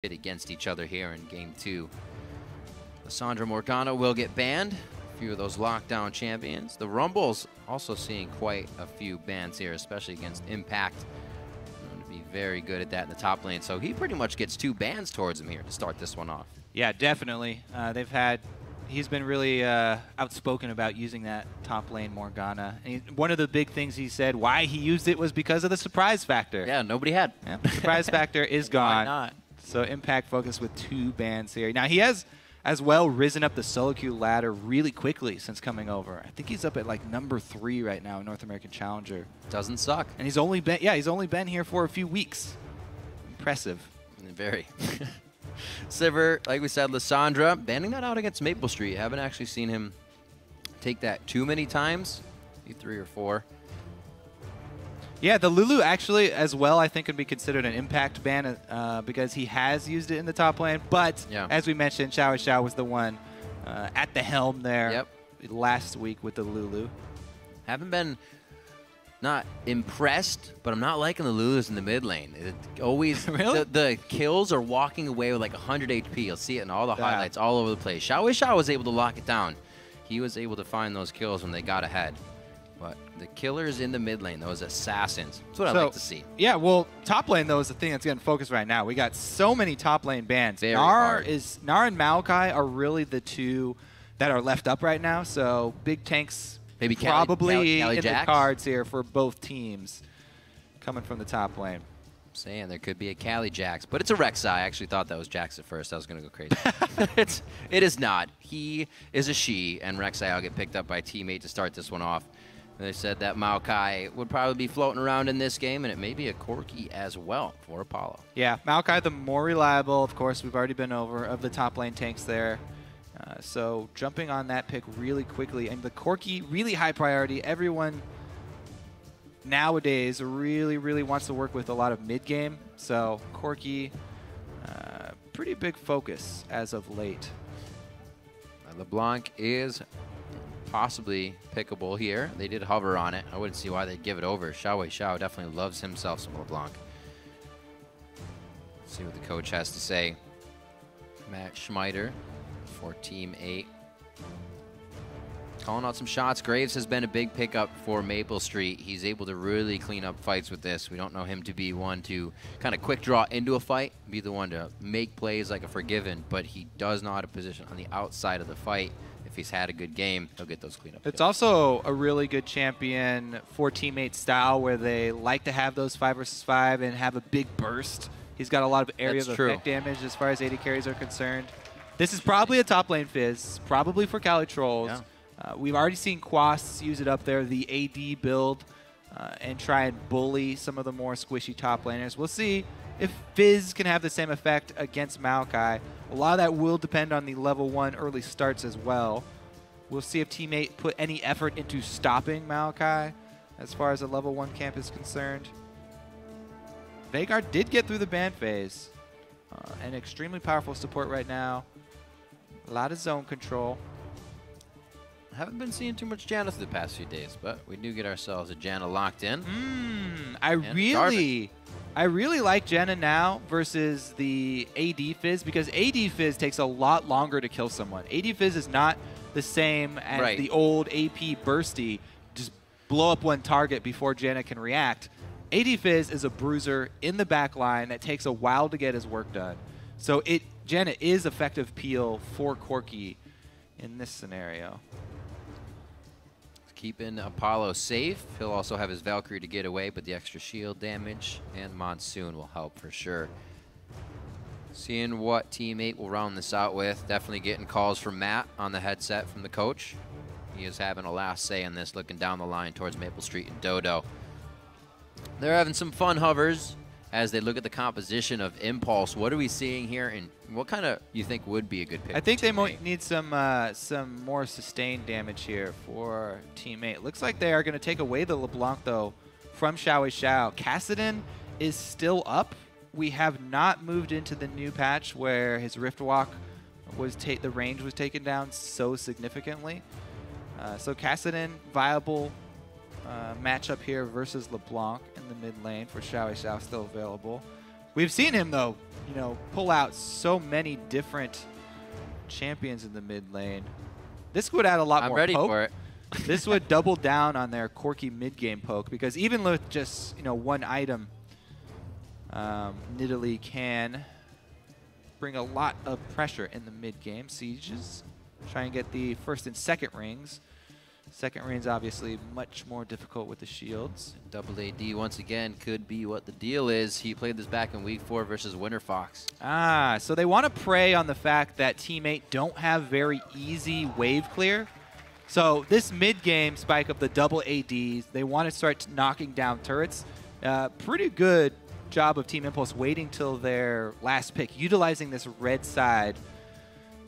against each other here in game 2. Lissandra Morgana will get banned. A few of those lockdown champions. The Rumble's also seeing quite a few bans here, especially against Impact. Going to be very good at that in the top lane. So he pretty much gets 2 bans towards him here to start this one off. Yeah, definitely. He's been really outspoken about using that top lane Morgana. And one of the big things he said why he used it was because of the surprise factor. Yeah, nobody had. Yeah, surprise factor is gone. Why not? So Impact focused with 2 bans here. Now he has as well risen up the solo queue ladder really quickly since coming over. I think he's up at like number 3 right now in North American Challenger. Doesn't suck. And he's only been here for a few weeks. Impressive. Very. Sivir, like we said, Lissandra, banning that out against maplestreet. Haven't actually seen him take that too many times. Maybe 3 or 4. Yeah, the Lulu actually as well I think could be considered an impact ban because he has used it in the top lane. But as we mentioned, XiaoWeiXiao was the one at the helm there last week with the Lulu. Haven't been not impressed, but I'm not liking the Lulus in the mid lane. It always really? the kills are walking away with like 100 HP. You'll see it in all the highlights all over the place. XiaoWeiXiao was able to lock it down. He was able to find those kills when they got ahead. But the killers in the mid lane, those assassins, that's what I like to see. Yeah, well, top lane, though, is the thing that's getting focused right now. We got so many top lane bans. Gnar and Maokai are really the 2 that are left up right now. So big tanks maybe probably Cali in the cards here for both teams coming from the top lane. I'm saying there could be a CaliTrolz, but it's a Rek'Sai. I actually thought that was Jax at first. I was going to go crazy. It is not. He is a she, and Rek'Sai will get picked up by a teammate to start this one off. They said that Maokai would probably be floating around in this game, and it may be a Corki as well for Apollo. Yeah, Maokai the more reliable, of course, we've already been over, of the top lane tanks there. So jumping on that pick really quickly. And the Corki, really high priority. Everyone nowadays really, really wants to work with a lot of mid-game. So Corki, pretty big focus as of late. LeBlanc is possibly pickable here. They did hover on it. I wouldn't see why they'd give it over. XiaoWeiXiao definitely loves himself some LeBlanc. Let's see what the coach has to say. Matt Schmeider for Team 8. Calling out some shots. Graves has been a big pickup for maplestreet. He's able to really clean up fights with this. We don't know him to be one to kind of quick draw into a fight, be the one to make plays like a Forgiven, but he does know how to position on the outside of the fight. If he's had a good game, he'll get those cleanup kills. It's also a really good champion for teammate style where they like to have those 5 versus 5 and have a big burst. He's got a lot of area of effect damage as far as AD carries are concerned. This is probably a top lane Fizz, probably for CaliTrolz. Yeah. We've already seen Quas use it up there, the AD build, and try and bully some of the more squishy top laners. We'll see if Fizz can have the same effect against Maokai. A lot of that will depend on the level 1 early starts as well. We'll see if teammate put any effort into stopping Maokai as far as the level 1 camp is concerned. Veigar did get through the ban phase. An extremely powerful support right now. A lot of zone control. Haven't been seeing too much Janna for the past few days, but we do get ourselves a Janna locked in. I really like Janna now versus the AD Fizz because AD Fizz takes a lot longer to kill someone. AD Fizz is not the same as the old AP Bursty, just blow up one target before Janna can react. AD Fizz is a bruiser in the back line that takes a while to get his work done. So Janna is effective peel for Corki in this scenario. Keeping Apollo safe. He'll also have his Valkyrie to get away, but the extra shield damage and Monsoon will help for sure. Seeing what teammate will round this out with. Definitely getting calls from Matt on the headset from the coach. He is having a last say on this, looking down the line towards maplestreet and Dodo. They're having some fun hovers as they look at the composition of Impulse. What are we seeing here, and what kind of you think would be a good pick? I think they might need some more sustained damage here for teammate. Looks like they are going to take away the LeBlanc, though, from XiaoWeiXiao. Kassadin is still up. We have not moved into the new patch where his Rift Walk was the range was taken down so significantly. So Kassadin, viable matchup here versus LeBlanc in the mid lane for XiaoWeiXiao, still available. We've seen him, though, you know, pull out so many different champions in the mid lane. This would add a lot more poke. I'm ready for it. This would double down on their Corki mid-game poke, because even with just, you know, one item, Nidalee can bring a lot of pressure in the mid-game sieges. Try and get the first and second rings. Second ring's obviously much more difficult with the shields. Double AD once again could be what the deal is. He played this back in week 4 versus Winter Fox. Ah, so they want to prey on the fact that Team 8 don't have very easy wave clear. So this mid-game spike of the double ADs, they want to start knocking down turrets. Pretty good job of Team Impulse waiting till their last pick, utilizing this red side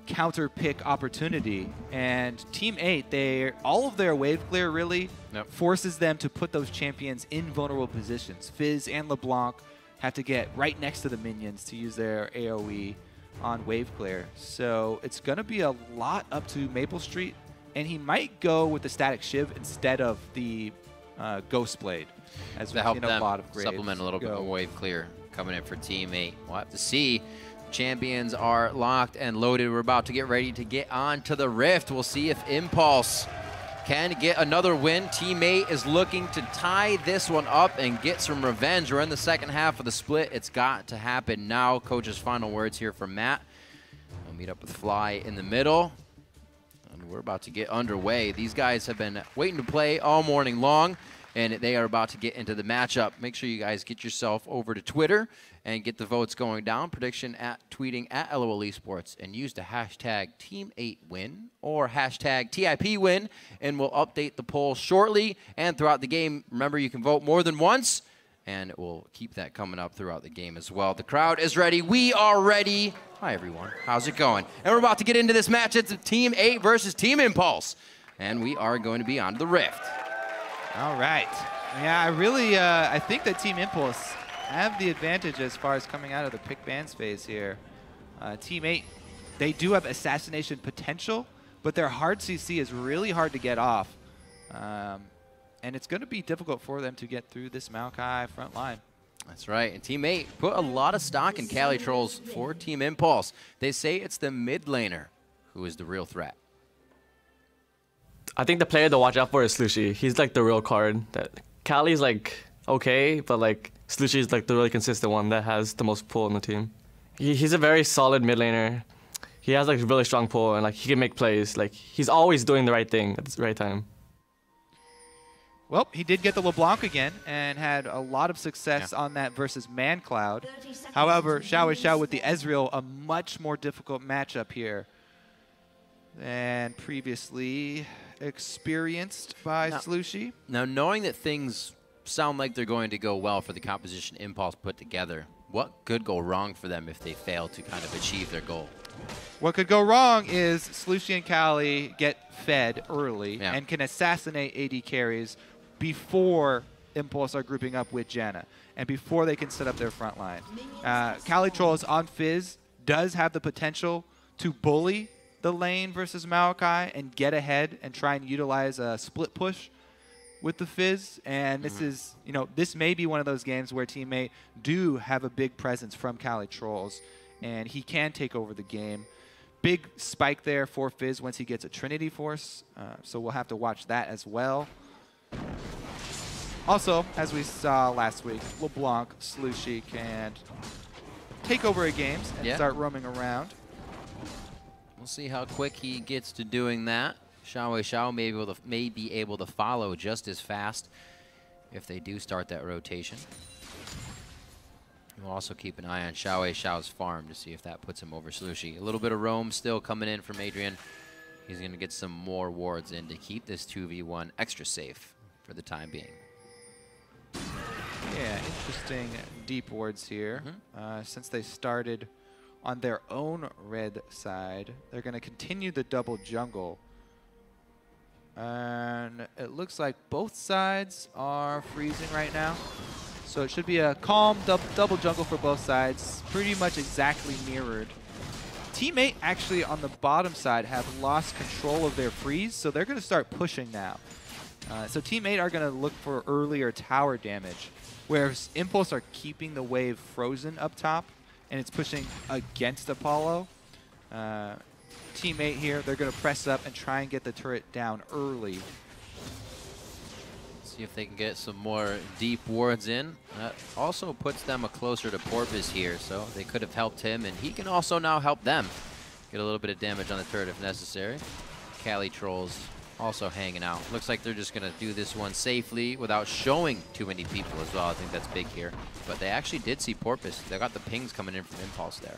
counter pick opportunity. And Team 8, all of their wave clear really forces them to put those champions in vulnerable positions. Fizz and LeBlanc have to get right next to the minions to use their AoE on wave clear. So it's going to be a lot up to maplestreet, and he might go with the static shiv instead of the ghost blade, as we've seen a lot of Graves supplement a little bit more wave clear coming in for Team 8. We'll have to see. Champions are locked and loaded. We're about to get ready to get on to the Rift. We'll see if Impulse can get another win. Team 8 is looking to tie this one up and get some revenge. We're in the second half of the split. It's got to happen now. Coach's final words here from Matt. We'll meet up with Fly in the middle. And we're about to get underway. These guys have been waiting to play all morning long, and they are about to get into the matchup. Make sure you guys get yourself over to Twitter and get the votes going down. Prediction tweeting at LOL Esports, and use the hashtag Team8Win or hashtag TIPWin, and we'll update the poll shortly and throughout the game. Remember, you can vote more than once, and we'll keep that coming up throughout the game as well. The crowd is ready. We are ready. Hi, everyone. How's it going? And we're about to get into this match. It's Team 8 versus Team Impulse, and we are going to be on the Rift. All right. Yeah, I think that Team Impulse have the advantage as far as coming out of the pick bans phase here. Team 8, they do have assassination potential, but their hard CC is really hard to get off. And it's going to be difficult for them to get through this Maokai front line. That's right. And Team 8 put a lot of stock in CaliTrolz for Team Impulse. They say it's the mid laner who is the real threat. I think the player to watch out for is Slooshi. He's like the real card. Cali's like okay, but like Slooshi is like the really consistent one that has the most pull on the team. He's a very solid mid laner. He has like a really strong pull, and like he can make plays. Like he's always doing the right thing at the right time. Well, he did get the LeBlanc again and had a lot of success on that versus ManCloud. However, XiaoWeiXiao with the Ezreal, a much more difficult matchup here than previously experienced by Slooshi. Now, knowing that things sound like they're going to go well for the composition Impulse put together, what could go wrong for them if they fail to kind of achieve their goal? What could go wrong is Slooshi and Cali get fed early and can assassinate AD carries before Impulse are grouping up with Janna and before they can set up their front line. CaliTrolz on Fizz does have the potential to bully the lane versus Maokai and get ahead and try and utilize a split push with the Fizz. And this is, you know, this may be one of those games where Team 8 do have a big presence from CaliTrolz, and he can take over the game. Big spike there for Fizz once he gets a Trinity Force, so we'll have to watch that as well. Also, as we saw last week, LeBlanc, Slooshi can take over games and start roaming around. We'll see how quick he gets to doing that. XiaoWeiXiao may be able to follow just as fast if they do start that rotation. We'll also keep an eye on XiaoWeiXiao's farm to see if that puts him over Slooshi. A little bit of roam still coming in from Adrian. He's going to get some more wards in to keep this 2v1 extra safe for the time being. Yeah, interesting deep wards here. Since they started on their own red side, they're going to continue the double jungle. And it looks like both sides are freezing right now. So it should be a calm double jungle for both sides, pretty much exactly mirrored. Team 8 actually on the bottom side have lost control of their freeze, so they're going to start pushing now. So Team 8 are going to look for earlier tower damage. whereas Impulse are keeping the wave frozen up top, and it's pushing against Apollo. Teammate here, they're going to press up and try and get the turret down early. See if they can get some more deep wards in. That also puts them closer to Porpoise here, so they could have helped him, and he can also now help them get a little bit of damage on the turret if necessary. CaliTrolz also hanging out. Looks like they're just going to do this one safely without showing too many people as well. I think that's big here. But they actually did see Porpoise. They got the pings coming in from Impulse there.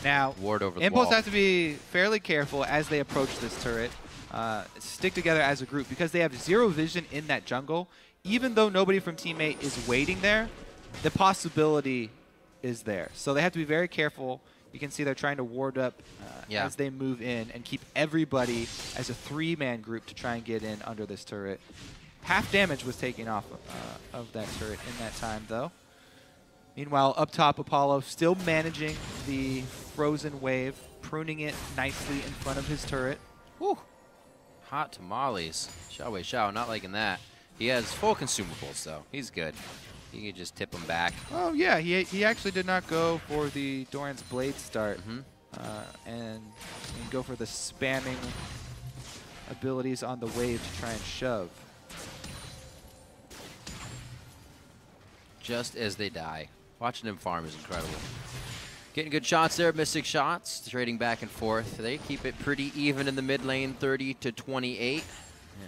Now, ward over the Impulse wall. has to be fairly careful as they approach this turret. Stick together as a group because they have zero vision in that jungle. Even though nobody from teammate is waiting there, the possibility is there. So they have to be very careful. You can see they're trying to ward up as they move in and keep everybody as a three-man group to try and get in under this turret. Half damage was taken off of that turret in that time, though. Meanwhile, up top, Apollo still managing the frozen wave, pruning it nicely in front of his turret. Whew. Hot tamales. XiaoWeiXiao not liking that. He has full consumables, though. He's good. He can just tip him back. Oh, yeah. He actually did not go for the Doran's Blade start and go for the spamming abilities on the wave to try and shove. Just as they die. Watching him farm is incredible. Getting good shots there, missing shots, trading back and forth. They keep it pretty even in the mid lane, 30 to 28.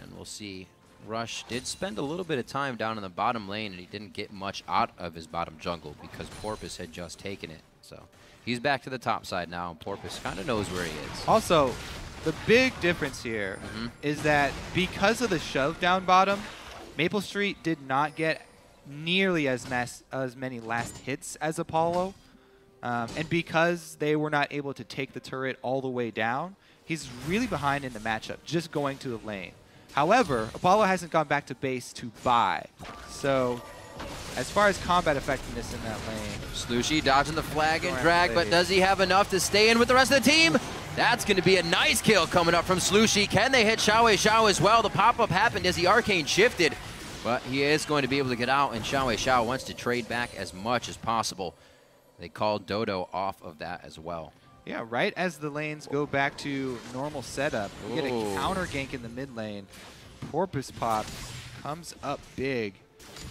And we'll see. Rush did spend a little bit of time down in the bottom lane, and he didn't get much out of his bottom jungle because Porpoise had just taken it. So he's back to the top side now, and Porpoise kind of knows where he is. Also, the big difference here is that because of the shove down bottom, maplestreet did not get nearly as many last hits as Apollo. And because they were not able to take the turret all the way down, he's really behind in the matchup, just going to the lane. However, Apollo hasn't gone back to base to buy. So as far as combat effectiveness in that lane. Slooshi dodging the flag and drag, but does he have enough to stay in with the rest of the team? That's going to be a nice kill coming up from Slooshi. Can they hit XiaoWeiXiao as well? The pop-up happened as the arcane shifted. But he is going to be able to get out, and XiaoWeiXiao wants to trade back as much as possible. They called Dodo off of that as well. Yeah, right as the lanes go back to normal setup, we get a counter gank in the mid lane. PorpoisePops comes up big,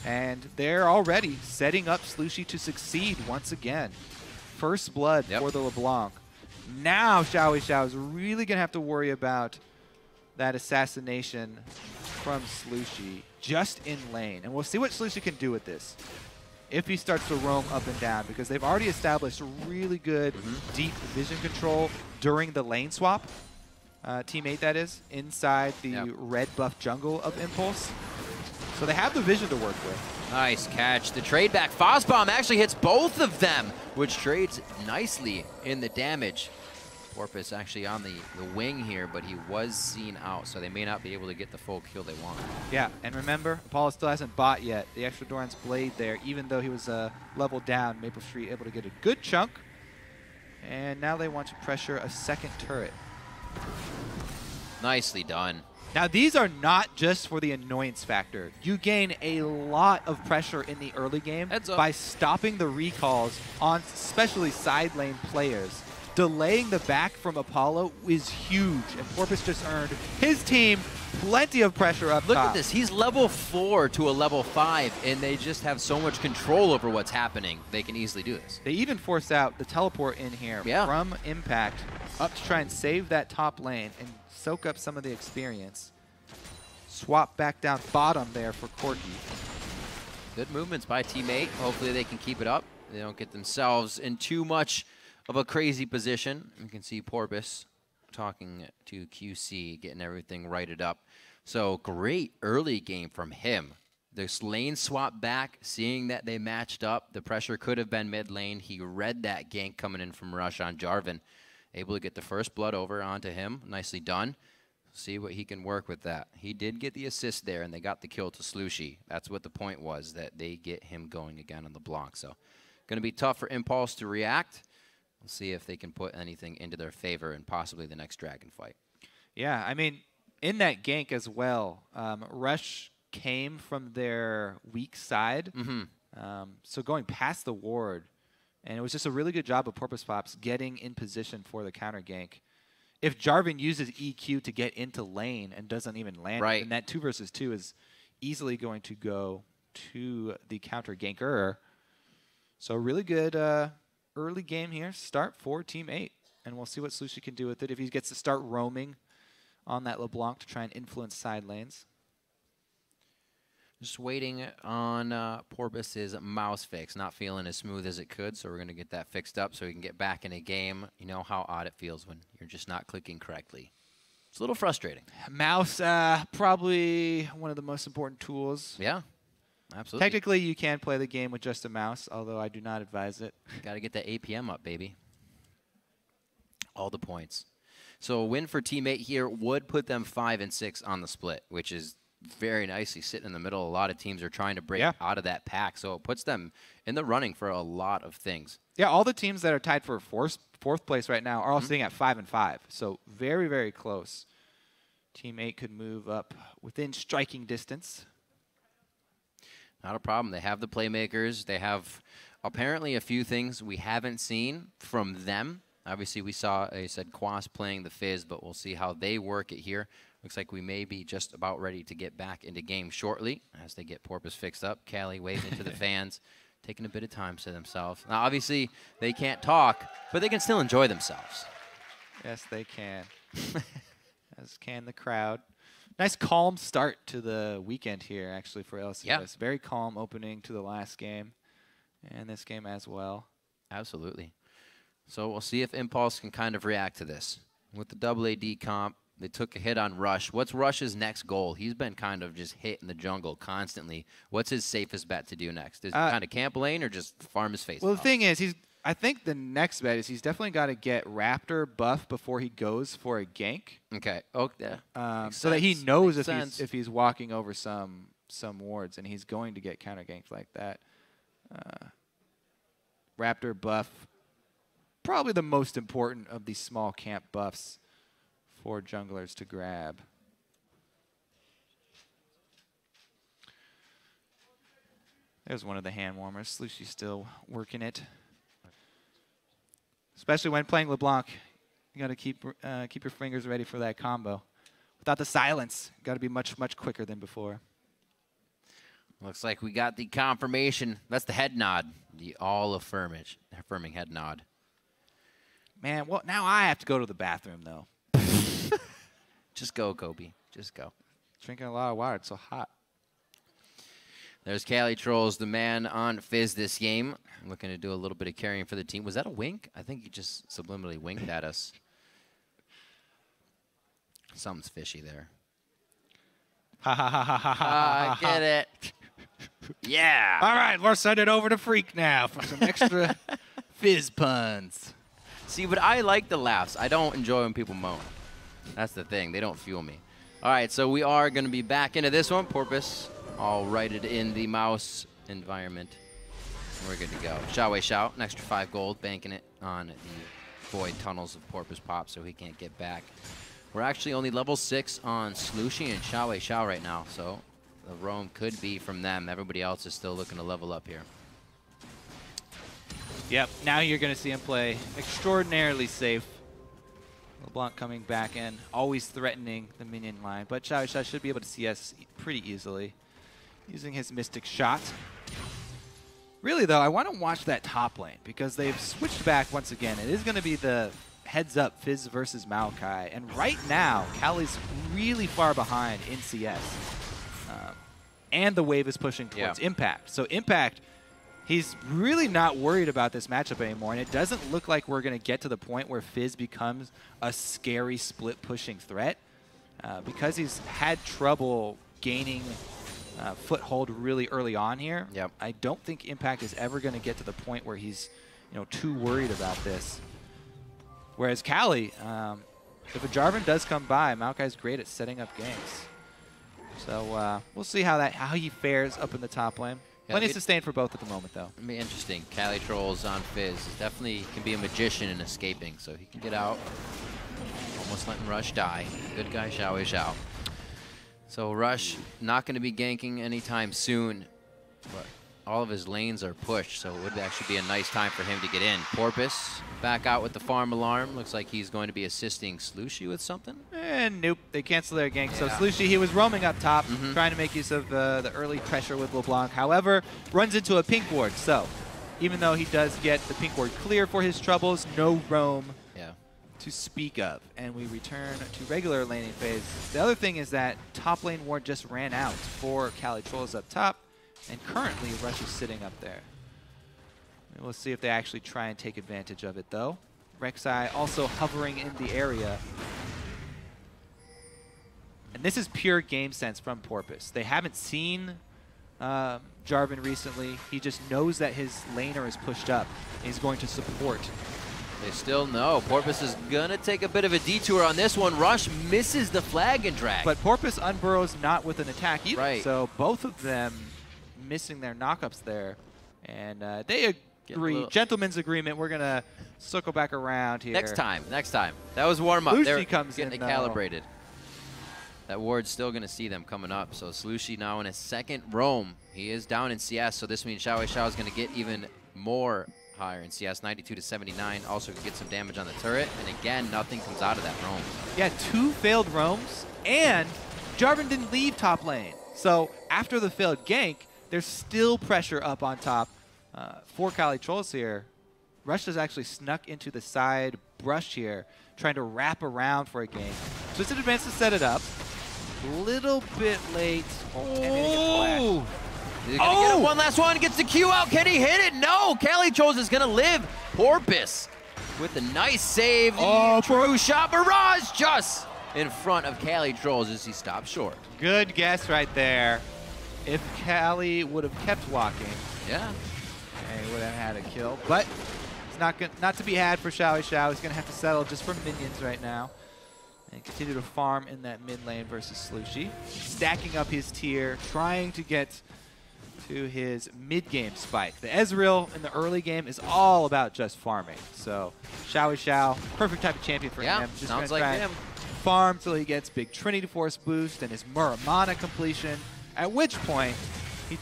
and they're already setting up Slooshi to succeed once again. First blood for the LeBlanc. Now XiaoWeiXiao is really going to have to worry about that assassination from Slooshi just in lane. And we'll see what Slooshi can do with this if he starts to roam up and down, because they've already established really good deep vision control during the lane swap. Teammate, that is, inside the red buff jungle of Impulse. So they have the vision to work with. Nice catch. The trade back. Phosbomb actually hits both of them, which trades nicely in the damage. Porpoise actually on the wing here, but he was seen out, so they may not be able to get the full kill they want. Yeah, and remember, Apollo still hasn't bought yet. The extra Doran's Blade there, even though he was leveled down, maplestreet able to get a good chunk. And now they want to pressure a second turret. Nicely done. Now, these are not just for the annoyance factor. You gain a lot of pressure in the early game by stopping the recalls on especially side lane players. Delaying the back from Apollo is huge, and Porpoise just earned his team plenty of pressure up top. Look at this. He's level 4 to a level 5, and they just have so much control over what's happening. They can easily do this. They even force out the teleport in here from Impact up to try and save that top lane and soak up some of the experience. Swap back down bottom there for Corki. Good movements by teammate. Hopefully they can keep it up. They don't get themselves in too much of a crazy position. You can see Porpoise talking to QC, getting everything righted up. So great early game from him. This lane swap back, seeing that they matched up. The pressure could have been mid lane. He read that gank coming in from Rush on Jarvan. Able to get the first blood over onto him. Nicely done. See what he can work with that. He did get the assist there, and they got the kill to Slooshi. That's what the point was, that they get him going again on the block. So going to be tough for Impulse to react. We'll see if they can put anything into their favor in possibly the next dragon fight. Yeah, I mean, in that gank as well, Rush came from their weak side So going past the ward, and it was just a really good job of PorpoisePops getting in position for the counter gank. If Jarvan uses EQ to get into lane and doesn't even land, then that 2 versus 2 is easily going to go to the counter ganker. So really good early game here. Start for Team 8. And we'll see what Slooshi can do with it if he gets to start roaming on that LeBlanc to try and influence side lanes. Just waiting on Porpoise's mouse fix. Not feeling as smooth as it could, so we're going to get that fixed up so we can get back in a game. You know how odd it feels when you're just not clicking correctly. It's a little frustrating. Mouse, probably one of the most important tools. Yeah, absolutely. Technically, you can play the game with just a mouse, although I do not advise it. Got to get that APM up, baby. All the points. So a win for Team 8 here would put them 5 and 6 on the split, which is very nicely sitting in the middle. A lot of teams are trying to break out of that pack, so it puts them in the running for a lot of things. Yeah, all the teams that are tied for fourth place right now are all sitting at 5 and 5, so very, very close. Team 8 could move up within striking distance. Not a problem. They have the playmakers. They have apparently a few things we haven't seen from them. Obviously, we saw, I said, Quas playing the Fizz, but we'll see how they work it here. Looks like we may be just about ready to get back into game shortly as they get Porpoise fixed up. Cali waving to the fans, taking a bit of time to themselves. Now, obviously, they can't talk, but they can still enjoy themselves. Yes, they can. As can the crowd. Nice calm start to the weekend here, actually, for LCS. Yeah. Very calm opening to the last game and this game as well. Absolutely. So we'll see if Impulse can kind of react to this. With the WAD comp, they took a hit on Rush. What's Rush's next goal? He's been kind of just hit in the jungle constantly. What's his safest bet to do next? Is he kind of camp lane or just farm his face Well, off? the thing is, I think the next bet is he's definitely got to get Raptor buff before he goes for a gank. Okay. Oh, yeah. So that he knows if he's walking over some wards, and he's going to get counter ganked like that. Raptor buff, probably the most important of these small camp buffs for junglers to grab. There's one of the hand warmers. Slooshi's still working it. Especially when playing LeBlanc, you got to keep your fingers ready for that combo. Without the silence, got to be much, much quicker than before. Looks like we got the confirmation. That's the head nod. The affirming head nod. Man, well, now I have to go to the bathroom, though. Just go, Kobe. Just go. Drinking a lot of water. It's so hot. There's CaliTrolz, the man on Fizz this game. Looking to do a little bit of carrying for the team. Was that a wink? I think he just subliminally winked at us. Something's fishy there. Ha ha ha ha ha ha. I get it. Yeah. All right, we'll send it over to Freak now for some extra Fizz puns. See, but I like the laughs. I don't enjoy when people moan. That's the thing. They don't fuel me. All right, so we are going to be back into this one. Porpoise all righted in the mouse environment. We're good to go. XiaoWeiXiao, an extra 5 gold, banking it on the void tunnels of PorpoisePops so he can't get back. We're actually only level 6 on Slooshi and XiaoWeiXiao right now, so the roam could be from them. Everybody else is still looking to level up here. Yep, now you're going to see him play extraordinarily safe. LeBlanc coming back in, always threatening the minion line, but XiaoWeiXiao should be able to CS pretty easily using his Mystic Shot. Really, though, I want to watch that top lane because they've switched back once again. It is going to be the heads-up Fizz versus Maokai, and right now, Cali's really far behind in CS. And the wave is pushing towards Impact. So Impact, he's really not worried about this matchup anymore, and it doesn't look like we're going to get to the point where Fizz becomes a scary split-pushing threat because he's had trouble gaining foothold really early on here. Yep. I don't think Impact is ever going to get to the point where he's too worried about this. Whereas Cali, if a Jarvan does come by, Maokai's great at setting up games. So we'll see how he fares up in the top lane. Plenty sustained for both at the moment, though. It'll be interesting. CaliTrolz on Fizz definitely can be a magician in escaping, so he can get out. Almost letting Rush die. Good guy, XiaoWeiXiao. So Rush not going to be ganking anytime soon, but all of his lanes are pushed, so it would actually be a nice time for him to get in. Porpoise back out with the farm alarm. Looks like he's going to be assisting Slooshi with something. And nope, they cancel their gank. So Slooshi, he was roaming up top, trying to make use of the early pressure with LeBlanc. However, runs into a pink ward. So even though he does get the pink ward clear for his troubles, no roam to speak of. And we return to regular laning phase. The other thing is that top lane ward just ran out for CaliTrolz up top. And currently, Rush is sitting up there. We'll see if they actually try and take advantage of it, though. Rek'Sai also hovering in the area. And this is pure game sense from Porpoise. They haven't seen Jarvan recently. He just knows that his laner is pushed up. And he's going to support. They still know. Porpoise is going to take a bit of a detour on this one. Rush misses the flag and drag. But Porpoise unburrows not with an attack either. Right. So both of them missing their knockups there. And they agree. Gentleman's agreement. We're going to circle back around here. Next time. That was warm-up. They're comes getting it calibrated. That ward's still going to see them coming up. So Slooshi now in his second roam. He is down in CS, so this means XiaoWeiXiao is going to get even more higher in CS, 92 to 79. Also get some damage on the turret. And again, nothing comes out of that roam. Yeah, 2 failed roams, and Jarvan didn't leave top lane. So after the failed gank, there's still pressure up on top for CaliTrolz here. Rush has actually snuck into the side brush here, trying to wrap around for a gank. So it's an advance to set it up. A little bit late. Oh! He's going to get it. One last one. Gets the Q out. Can he hit it? No! CaliTrolz is going to live. Porpoise with a nice save. Oh, true shot. Barrage just in front of CaliTrolz as he stops short. Good guess right there. If Cali would have kept walking, he would have had a kill. But it's not to be had for XiaoWeiXiao. He's going to have to settle just for minions right now and continue to farm in that mid lane versus Slooshi. Stacking up his tier, trying to get to his mid-game spike. The Ezreal in the early game is all about just farming. So XiaoWeiXiao, perfect type of champion for him. Just sounds like him. Farm till he gets big Trinity Force boost and his Muramana completion, at which point he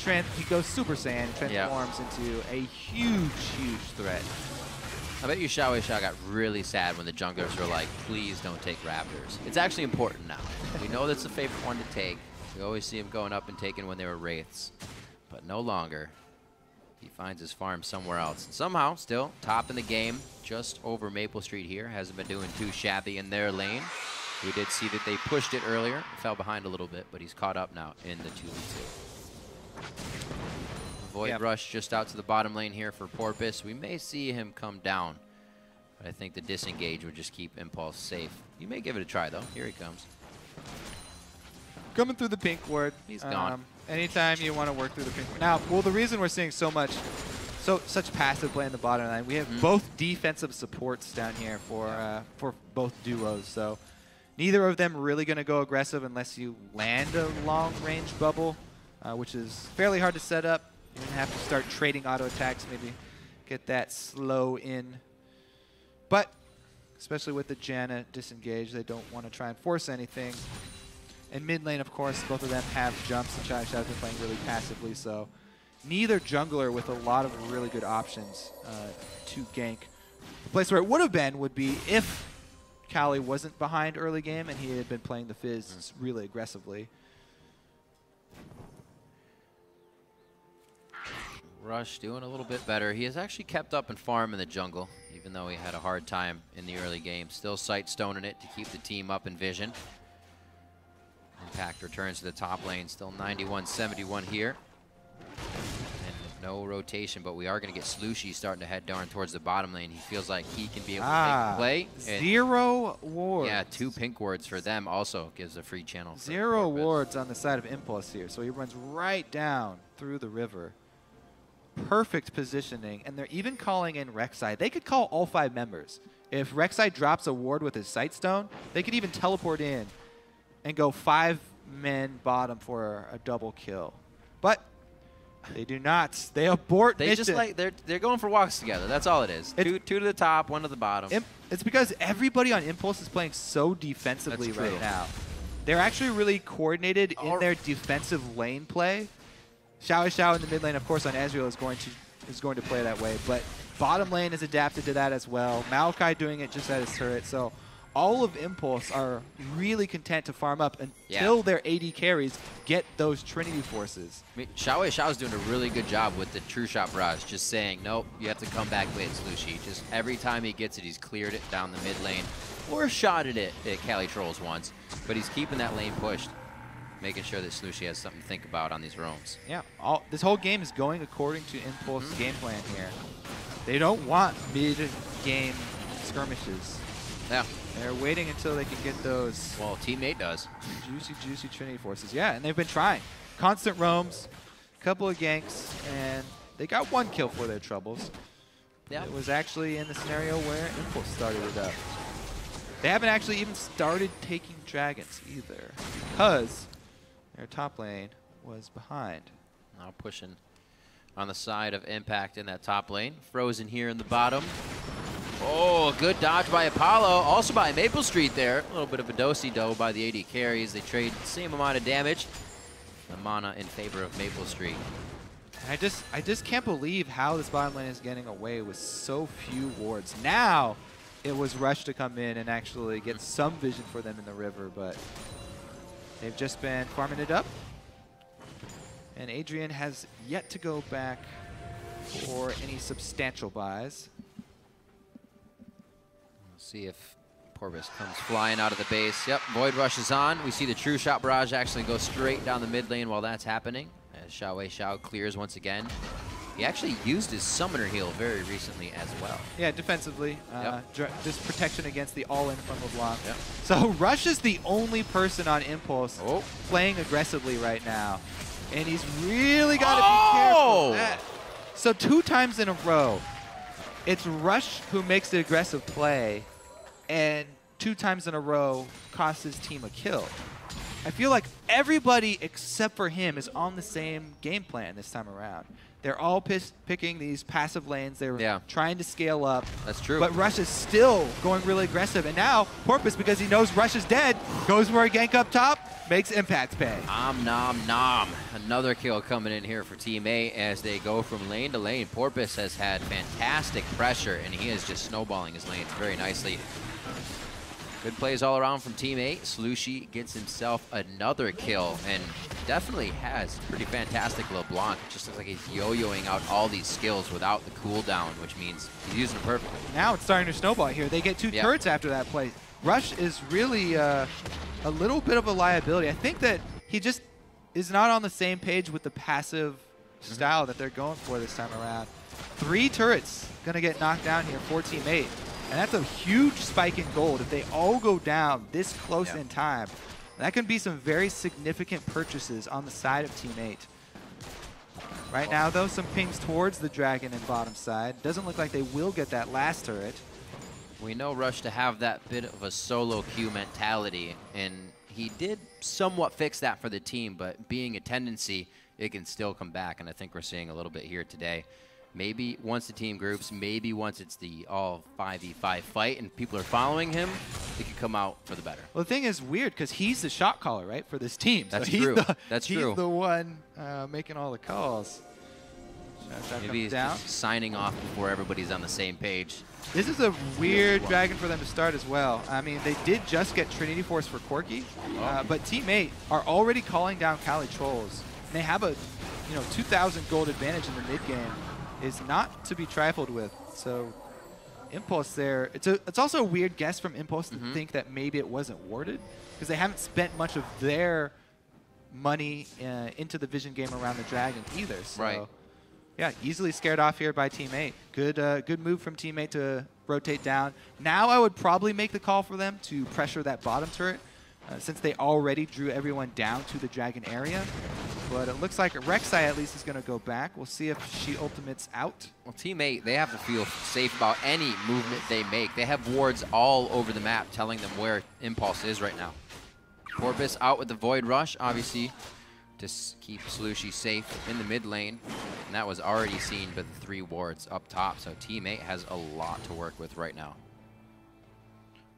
goes Super Saiyan and transforms into a huge, huge threat. I bet you XiaoWeiXiao got really sad when the junglers were like, please don't take Raptors. It's actually important now. We know that's the favorite one to take. We always see him going up and taking when they were Wraiths. But no longer. He finds his farm somewhere else. And somehow, still top in the game, just over maplestreet here. Hasn't been doing too shabby in their lane. We did see that they pushed it earlier. Fell behind a little bit, but he's caught up now in the 2v2. Void Rush just out to the bottom lane here for Porpoise. We may see him come down, but I think the disengage would just keep Impulse safe. You may give it a try, though. Here he comes. Coming through the pink ward. He's gone. Anytime you want to work through the pink ward. Now, well, the reason we're seeing such passive play in the bottom line, we have both defensive supports down here for both duos. So neither of them really going to go aggressive unless you land a long-range bubble, which is fairly hard to set up. You're going to have to start trading auto attacks, maybe get that slow in. But especially with the Janna disengage, they don't want to try and force anything. And mid lane, of course, both of them have jumps, and XiaoWeiXiao has been playing really passively, so neither jungler with a lot of really good options to gank. The place where it would have been would be if Cali wasn't behind early game and he had been playing the Fizz really aggressively. Rush doing a little bit better. He has actually kept up and farm in the jungle, even though he had a hard time in the early game. Still sight stoning it to keep the team up in vision. Impact returns to the top lane, still 91-71 here. And no rotation, but we are going to get Slooshi starting to head down towards the bottom lane. He feels like he can be able to make a play. 0 wards. Yeah, 2 pink wards for them also gives a free channel. 0 wards on the side of Impulse here, so he runs right down through the river. Perfect positioning, and they're even calling in Rek'Sai. They could call all 5 members. If Rek'Sai drops a ward with his Sightstone, they could even teleport in and go 5 men bottom for a double kill. But they do not. They abort mission. Just like they're going for walks together. That's all it is. Two to the top, 1 to the bottom. It's because everybody on Impulse is playing so defensively right now. They're actually really coordinated in their defensive lane play. XiaoWeiXiao in the mid lane, of course, on Ezreal is going to play that way. But bottom lane is adapted to that as well. Maokai doing it just at his turret. So all of Impulse are really content to farm up until their AD carries get those Trinity Forces. I mean, XiaoWeiXiao doing a really good job with the True Shot Barrage, just saying, nope, you have to come back mid, Slooshi. Just every time he gets it, he's cleared it down the mid lane, or shot at it at CaliTrolz once, but he's keeping that lane pushed, making sure that Slooshi has something to think about on these roams. Yeah, this whole game is going according to Impulse's game plan here. They don't want mid-game skirmishes. Yeah. They're waiting until they can get those. Well, teammate does. Juicy Trinity Forces. Yeah, and they've been trying. Constant roams, a couple of ganks, and they got 1 kill for their troubles. Yeah. It was actually in the scenario where Impulse started it up. They haven't actually even started taking dragons either, because their top lane was behind. Now pushing on the side of Impact in that top lane. Frozen here in the bottom. Oh, good dodge by Apollo. Also by maplestreet there. A little bit of a do-si-do by the AD carries. They trade the same amount of damage. The mana in favor of maplestreet. I just can't believe how this bottom lane is getting away with so few wards. Now it was Rush to come in and actually get some vision for them in the river, but they've just been farming it up. And Adrian has yet to go back for any substantial buys. See if Porpoise comes flying out of the base. Yep, Void Rush is on. We see the True Shot Barrage actually go straight down the mid lane while that's happening. As XiaoWeiXiao clears once again. He actually used his Summoner Heal very recently as well. Yeah, defensively. Just protection against the all-in from LeBlanc. Yep. So Rush is the only person on Impulse playing aggressively right now. And he's really got to be careful of that. So 2 times in a row, it's Rush who makes the aggressive play, and 2 times in a row costs his team a kill. I feel like everybody except for him is on the same game plan this time around. They're all picking these passive lanes. They're trying to scale up. That's true. But Rush is still going really aggressive. And now Porpoise, because he knows Rush is dead, goes for a gank up top, makes Impact pay. Nom. Another kill coming in here for Team 8 as they go from lane to lane. Porpoise has had fantastic pressure, and he is just snowballing his lanes very nicely. Good plays all around from Team 8. Slooshi gets himself another kill and definitely has pretty fantastic LeBlanc. It just looks like he's yo-yoing out all these skills without the cooldown, which means he's using them perfectly. Now it's starting to snowball here. They get 2 turrets after that play. Rush is really a little bit of a liability. I think that he just is not on the same page with the passive style that they're going for this time around. 3 turrets going to get knocked down here for Team 8. And that's a huge spike in gold. If they all go down this close in time, that can be some very significant purchases on the side of Team 8. Right now, though, some pings towards the Dragon and bottom side. Doesn't look like they will get that last turret. We know Rush to have that bit of a solo queue mentality, and he did somewhat fix that for the team, but being a tendency, it can still come back, and I think we're seeing a little bit here today. Maybe once the team groups, maybe once it's the all 5v5 fight and people are following him, he could come out for the better. Well, the thing is weird because he's the shot caller, right, for this team. That's so true. That's true. He's the one making all the calls. Maybe he's just signing off before everybody's on the same page. This is a weird dragon for them to start as well. I mean, they did just get Trinity Force for Corki, but Team 8 are already calling down CaliTrolz. They have a 2,000 gold advantage in the mid game. Is not to be trifled with. So Impulse there, it's also a weird guess from Impulse to think that maybe it wasn't warded because they haven't spent much of their money into the vision game around the dragon either. So yeah, easily scared off here by Team 8. Good move from Team 8 to rotate down. Now I would probably make the call for them to pressure that bottom turret since they already drew everyone down to the dragon area. But it looks like Rek'Sai at least is going to go back. We'll see if she ultimates out. Well, Team 8, they have to feel safe about any movement they make. They have wards all over the map telling them where Impulse is right now. Porpoise out with the Void Rush, obviously, to keep Slooshi safe in the mid lane. And that was already seen by the 3 wards up top. So Team 8 has a lot to work with right now.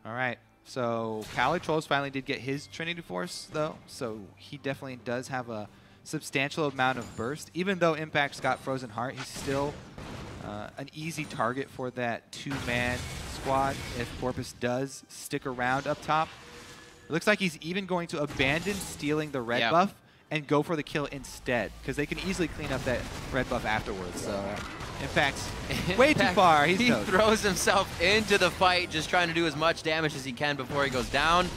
All right. So CaliTrolz finally did get his Trinity Force, though. So he definitely does have a substantial amount of burst. Even though Impact's got Frozen Heart, he's still an easy target for that 2-man squad if Porpoise does stick around up top. It looks like he's even going to abandon stealing the red buff and go for the kill instead, because they can easily clean up that red buff afterwards. So Impact's way too far. He throws himself into the fight, just trying to do as much damage as he can before he goes down.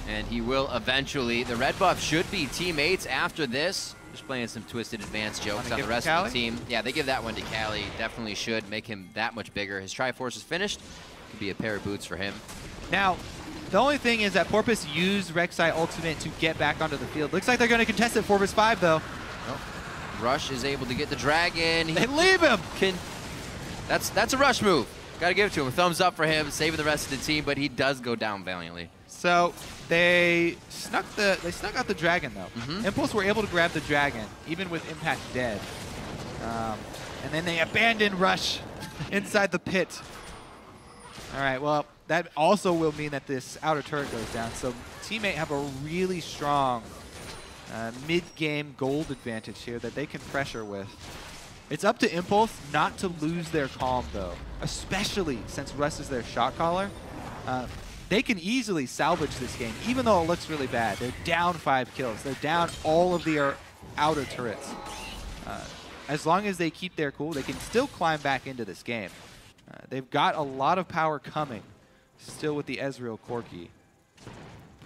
And he will eventually. The red buff should be teammates after this. Just playing some twisted advanced jokes on the rest of the team. Yeah, they give that one to Cali. Definitely should make him that much bigger. His Triforce is finished. Could be a pair of boots for him. Now, the only thing is that Porpoise used Rek'Sai ultimate to get back onto the field. Looks like they're going to contest it 4v5 though. Oh. Rush is able to get the dragon. They leave him. That's a Rush move. Got to give it to him. A thumbs up for him, saving the rest of the team, but he does go down valiantly. So they snuck out the dragon though. Impulse were able to grab the dragon, even with Impact dead. And then they abandoned Rush inside the pit. All right, well, that also will mean that this outer turret goes down. So Teammate have a really strong mid-game gold advantage here that they can pressure with. It's up to Impulse not to lose their calm though, especially since Russ is their shot caller. They can easily salvage this game, even though it looks really bad. They're down 5 kills. They're down all of their outer turrets. As long as they keep their cool, they can still climb back into this game. They've got a lot of power coming, still with the Ezreal Corki.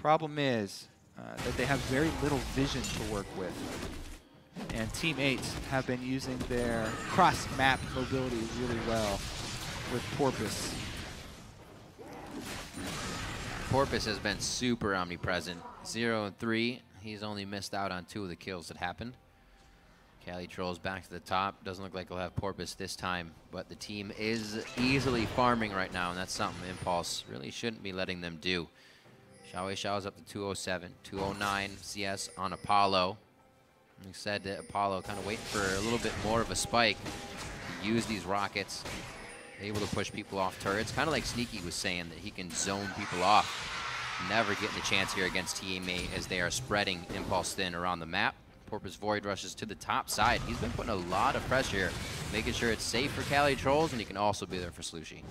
Problem is that they have very little vision to work with. And Team 8 have been using their cross-map mobility really well with Porpoise. Porpoise has been super omnipresent. 0 and 3. He's only missed out on 2 of the kills that happened. CaliTrolz back to the top. Doesn't look like he'll have Porpoise this time, but the team is easily farming right now, and that's something Impulse really shouldn't be letting them do. XiaoWeiXiao is up to 207, 209 CS on Apollo. He said that Apollo kind of waiting for a little bit more of a spike to use these rockets, able to push people off turrets, kind of like Sneaky was saying, that he can zone people off. Never getting a chance here against Teammate as they are spreading Impulse thin around the map. Porpoise Void rushes to the top side. He's been putting a lot of pressure, making sure it's safe for CaliTrolz, and he can also be there for Slooshi.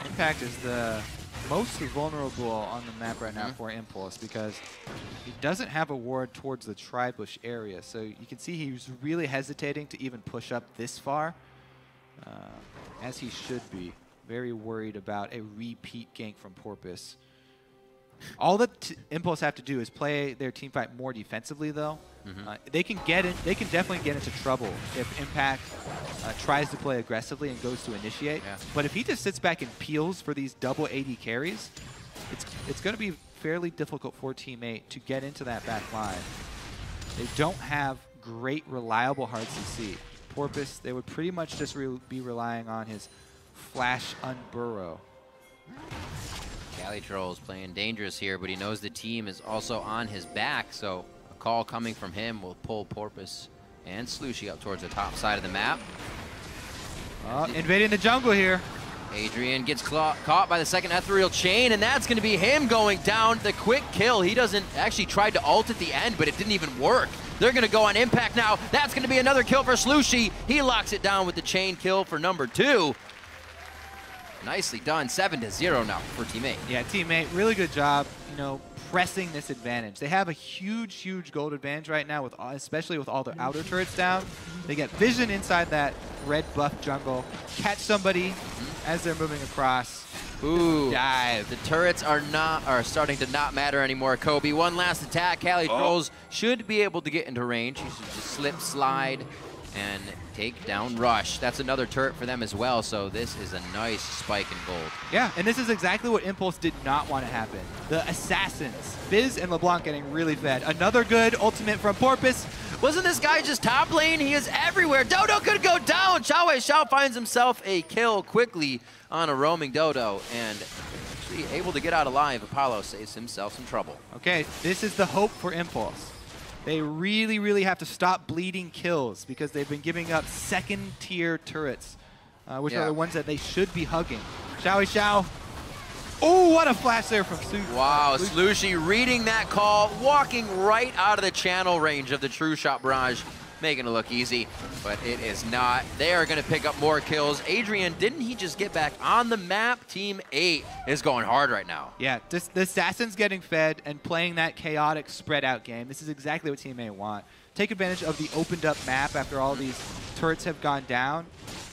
Impact is the most vulnerable on the map right now for Impulse because he doesn't have a ward towards the tri-bush area. So you can see he's really hesitating to even push up this far, as he should be. Very worried about a repeat gank from Porpoise. All that Impulse have to do is play their team fight more defensively, though. They can get in. They can definitely get into trouble if Impact tries to play aggressively and goes to initiate. But if he just sits back and peels for these double AD carries, it's going to be fairly difficult for Team 8 to get into that back line. They don't have great, reliable hard CC. Porpoise, they would pretty much just be relying on his flash unburrow. CaliTrolz playing dangerous here, but he knows the team is also on his back, so a call coming from him will pull Porpoise and Slooshi up towards the top side of the map. Invading the jungle here. Adrian gets caught by the second ethereal chain, and that's going to be him going down. The quick kill. He doesn't actually tried to ult at the end, but it didn't even work. They're going to go on Impact now. That's going to be another kill for Slooshi. He locks it down with the chain kill for number 2. Nicely done. 7-0 now for Team 8. Yeah, Team 8, really good job, pressing this advantage. They have a huge gold advantage right now, especially with all their outer turrets down. They get vision inside that red buff jungle, catch somebody as they're moving across. Ooh, dive. The turrets are starting to not matter anymore. Kobe, one last attack. CaliTrolz should be able to get into range. He should just slip, slide, and take down Rush. That's another turret for them as well, so this is a nice spike in gold. Yeah, and this is exactly what Impulse did not want to happen. The Assassins, Fizz and LeBlanc getting really fed. Another good ultimate from Porpoise. Wasn't this guy just top lane? He is everywhere. Dodo could go down. XiaoWeiXiao finds himself a kill quickly on a roaming Dodo, and actually able to get out alive. Apollo saves himself some trouble. Okay, this is the hope for Impulse. They really have to stop bleeding kills because they've been giving up second-tier turrets, which are the ones that they should be hugging. XiaoWeiXiao Oh, what a flash there from Slooshi. Wow, Slooshi reading that call, walking right out of the channel range of the True Shot Barrage, making it look easy, but it is not. They are going to pick up more kills. Adrian, didn't he just get back on the map? Team 8 is going hard right now. Yeah, the Assassin's getting fed and playing that chaotic spread out game. This is exactly what Team 8 want. Take advantage of the opened up map after all these turrets have gone down.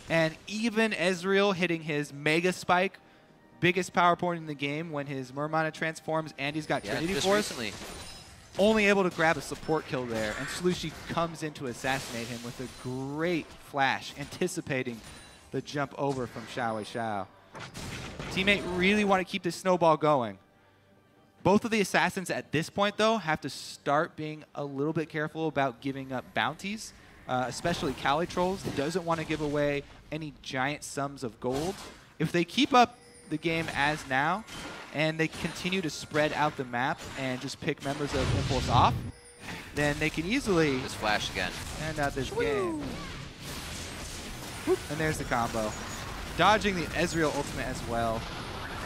And even Ezreal hitting his Mega Spike, biggest power point in the game when his Murmana transforms and he's got Trinity Force. Recently. Only able to grab a support kill there, and Slooshi comes in to assassinate him with a great flash, anticipating the jump over from XiaoWeiXiao. Teammate really want to keep this snowball going. Both of the assassins at this point, though, have to start being a little bit careful about giving up bounties, especially CaliTrolz doesn't want to give away any giant sums of gold. If they keep up the game as now, and they continue to spread out the map and just pick members of Impulse off, then they can easily just flash again. End out this game. Whoop. And there's the combo. Dodging the Ezreal ultimate as well.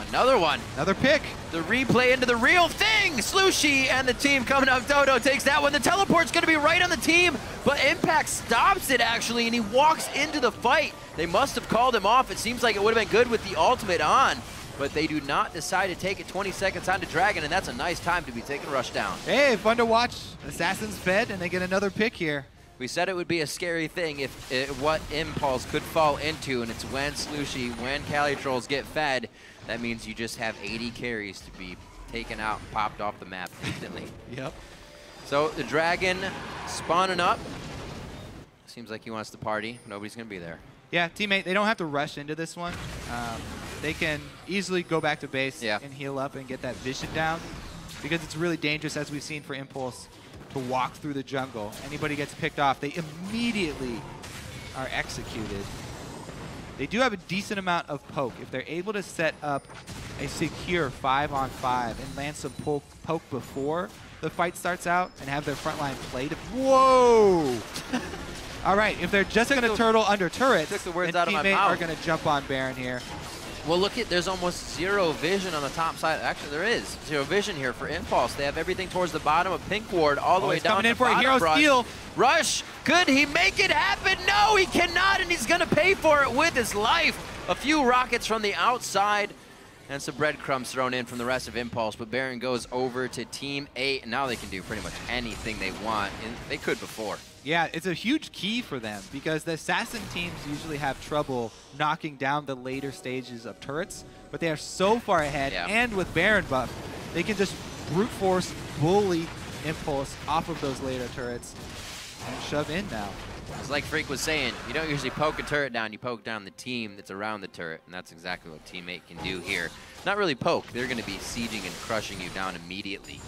Another one. Another pick. The replay into the real thing. Slooshi and the team coming up. Dodo takes that one. The teleport's going to be right on the team, but Impact stops it actually, and he walks into the fight. They must have called him off. It seems like it would have been good with the ultimate on, but they do not decide to take it 20 seconds onto Dragon, and that's a nice time to be taking Rush down. Hey, fun to watch. Assassins fed, and they get another pick here. We said it would be a scary thing if what Impulse could fall into, and it's when Slooshi, when CaliTrolz get fed, that means you just have 80 carries to be taken out, popped off the map instantly. Yep. So the Dragon spawning up. Seems like he wants to party. Nobody's going to be there. Yeah, teammate, they don't have to rush into this one. They can easily go back to base and heal up and get that vision down, because it's really dangerous, as we've seen for Impulse, to walk through the jungle. Anybody gets picked off, they immediately are executed. They do have a decent amount of poke. If they're able to set up a secure 5-on-5 and land some poke before the fight starts out and have their front line played. Whoa! All right, if they're just going to turtle under turrets, took the words then out of my teammate mouth. are going to jump on Baron here. Well, look at, there's almost zero vision on the top side. Actually, there is zero vision here for Impulse. They have everything towards the bottom of Pink Ward, all the way down coming in to for a hero steal. Rush, could he make it happen? No, he cannot, and he's going to pay for it with his life. A few rockets from the outside and some breadcrumbs thrown in from the rest of Impulse, but Baron goes over to Team 8, and now they can do pretty much anything they want, and they could before. Yeah, it's a huge key for them, because the assassin teams usually have trouble knocking down the later stages of turrets, but they are so far ahead, and with Baron buff, they can just brute force, bully Impulse off of those later turrets and shove in now. It's like Freak was saying, you don't usually poke a turret down, you poke down the team that's around the turret, and that's exactly what Team 8 can do here. Not really poke, they're going to be sieging and crushing you down immediately.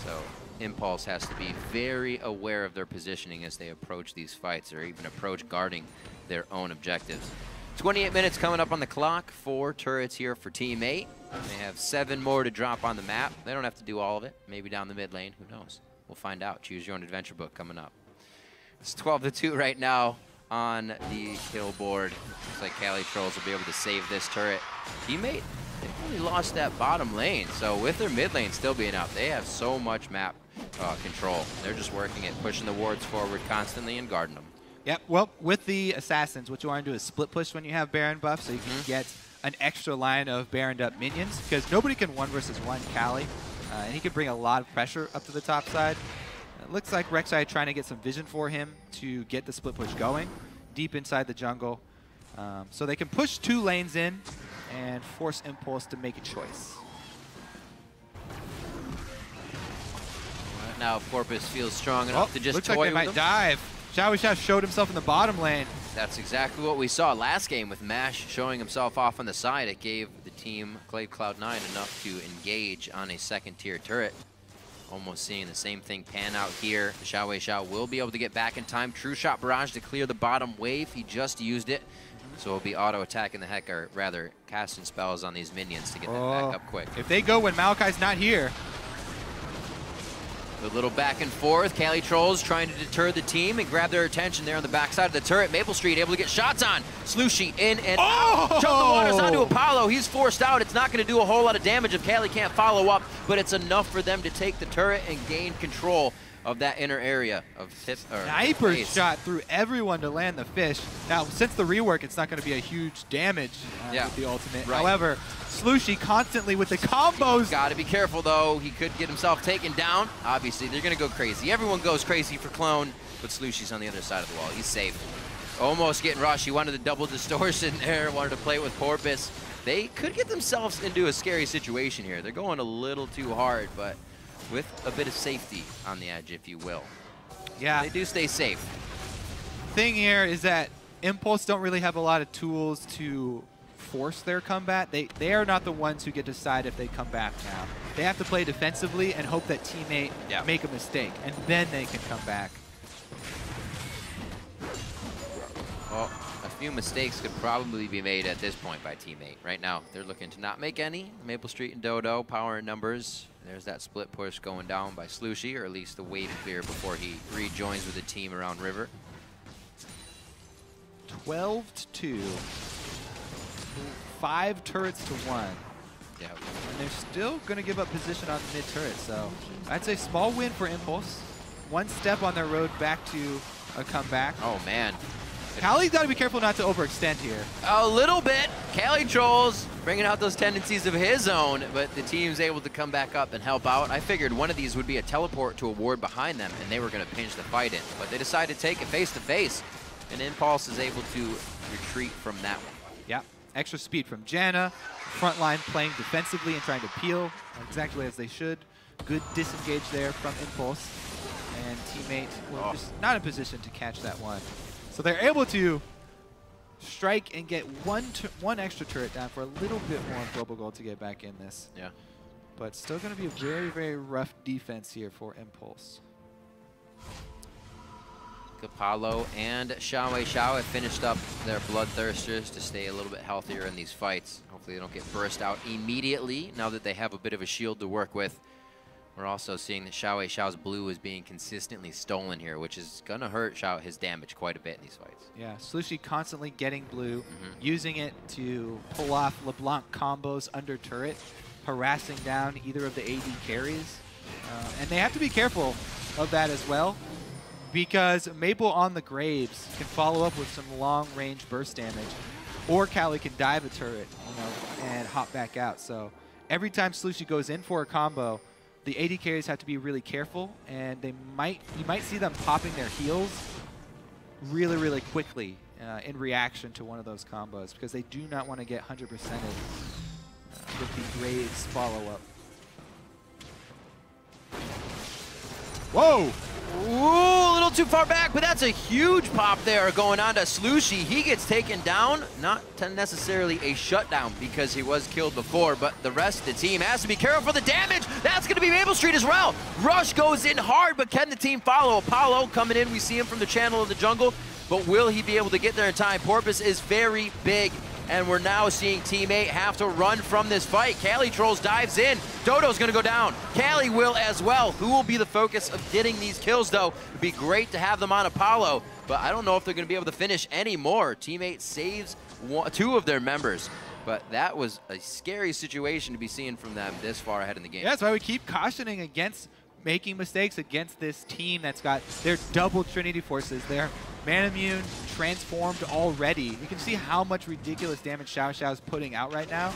So Impulse has to be very aware of their positioning as they approach these fights, or even approach guarding their own objectives. 28 minutes coming up on the clock. 4 turrets here for Team 8. They have 7 more to drop on the map. They don't have to do all of it. Maybe down the mid lane. Who knows? We'll find out. Choose your own adventure book coming up. It's 12-2 right now on the kill board. Looks like CaliTrolz will be able to save this turret. Teammate, they only lost that bottom lane. So with their mid lane still being out, they have so much map control. They're just working at pushing the wards forward constantly and guarding them. Yep, well, with the Assassins, what you want to do is split push when you have Baron buff, so you can get an extra line of Baroned up minions, because nobody can 1-versus-1 Cali, and he can bring a lot of pressure up to the top side. It looks like Rek'Sai trying to get some vision for him to get the split push going deep inside the jungle, so they can push 2 lanes in and force Impulse to make a choice. Right now, Porpoise feels strong enough to just looks toy like they with might them. dive. XiaoWeiXiao showed himself in the bottom lane. That's exactly what we saw last game with Mash showing himself off on the side. It gave the team Cloud9 enough to engage on a second-tier turret. Almost seeing the same thing pan out here. XiaoWeiXiao will be able to get back in time. True Shot Barrage to clear the bottom wave. He just used it. So he'll be auto-attacking the heck, or rather casting spells on these minions to get them back up quick. If they go when Maokai's not here. A little back and forth. CaliTrolz trying to deter the team and grab their attention there on the backside of the turret. maplestreet able to get shots on. Slooshi in and out. Jump the waters onto Apollo. He's forced out. It's not going to do a whole lot of damage if Cali can't follow up, but it's enough for them to take the turret and gain control of that inner area of TIP. Sniper shot through everyone to land the fish. Now, since the rework, it's not going to be a huge damage with the ultimate. Right. However, Slooshi constantly with the combos. Got to be careful, though. He could get himself taken down. Obviously, they're going to go crazy. Everyone goes crazy for Clone, but Slooshi's on the other side of the wall. He's safe. Almost getting rushed. He wanted the double distortion there, wanted to play with Porpoise. They could get themselves into a scary situation here. They're going a little too hard, but with a bit of safety on the edge, if you will. Yeah. They do stay safe. Thing here is that Impulse don't really have a lot of tools to force their comeback. They are not the ones who get to decide if they come back now. They have to play defensively and hope that teammate make a mistake, and then they can come back. Well, a few mistakes could probably be made at this point by teammate. Right now, they're looking to not make any. maplestreet and Dodo, power and numbers. There's that split push going down by Slooshi, or at least the wave clear before he rejoins with the team around River. 12-2. 5 turrets to 1. Yeah. And they're still going to give up position on the mid turret, so I'd say small win for Impulse. One step on their road back to a comeback. Oh, man. Cali's got to be careful not to overextend here. A little bit. CaliTrolz bringing out those tendencies of his own, but the team's able to come back up and help out. I figured one of these would be a teleport to a ward behind them, and they were going to pinch the fight in, but they decided to take it face-to-face, and Impulse is able to retreat from that one. Yeah, extra speed from Janna. Front line playing defensively and trying to peel exactly as they should. Good disengage there from Impulse, and teammate was just not in position to catch that one. So they're able to strike and get one extra turret down for a little bit more global gold to get back in this. Yeah. But still going to be a very, very rough defense here for Impulse. Apollo and XiaoWeiXiao have finished up their Bloodthirsters to stay a little bit healthier in these fights. Hopefully they don't get burst out immediately now that they have a bit of a shield to work with. We're also seeing that XiaoWeiXiao's blue is being consistently stolen here, which is going to hurt his damage quite a bit in these fights. Yeah, Slooshi constantly getting blue, using it to pull off LeBlanc combos under turret, harassing down either of the AD carries. And they have to be careful of that as well, because Maple on the Graves can follow up with some long-range burst damage, or Cali can dive a turret, and hop back out. So every time Slooshi goes in for a combo, the AD carries have to be really careful, and you might see them popping their heals really, really quickly in reaction to one of those combos, because they do not want to get 100%ed with the Graves follow-up. Whoa! Ooh, a little too far back, but that's a huge pop there going on to Slooshi. He gets taken down, not necessarily a shutdown because he was killed before, but the rest of the team has to be careful for the damage. That's going to be maplestreet as well. Rush goes in hard, but can the team follow? Apollo coming in, we see him from the channel of the jungle, but will he be able to get there in time? Porpoise is very big, and we're now seeing teammate have to run from this fight. CaliTrolz dives in. Dodo's going to go down. Cali will as well. Who will be the focus of getting these kills, though? It'd be great to have them on Apollo, but I don't know if they're going to be able to finish any more. Teammate saves two of their members, but that was a scary situation to be seeing from them this far ahead in the game. Yeah, that's why we keep cautioning against making mistakes against this team that's got their double Trinity forces. They're man immune, transformed already. You can see how much ridiculous damage XiaoWeiXiao is putting out right now.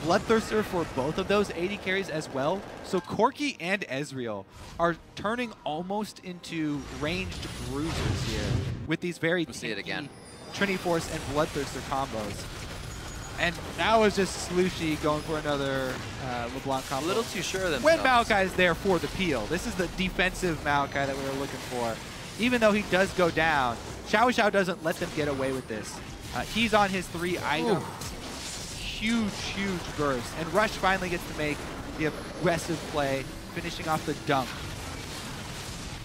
Bloodthirster for both of those AD carries as well. So Corki and Ezreal are turning almost into ranged bruisers here with these very Trinity Force and Bloodthirster combos. And that was just Slooshi going for another LeBlanc combo. A little too sure of themselves. When Maokai is there for the peel. This is the defensive Maokai that we were looking for. Even though he does go down, XiaoWeiXiao doesn't let them get away with this. He's on his 3 items. Huge, huge burst. And Rush finally gets to make the aggressive play, finishing off the dunk.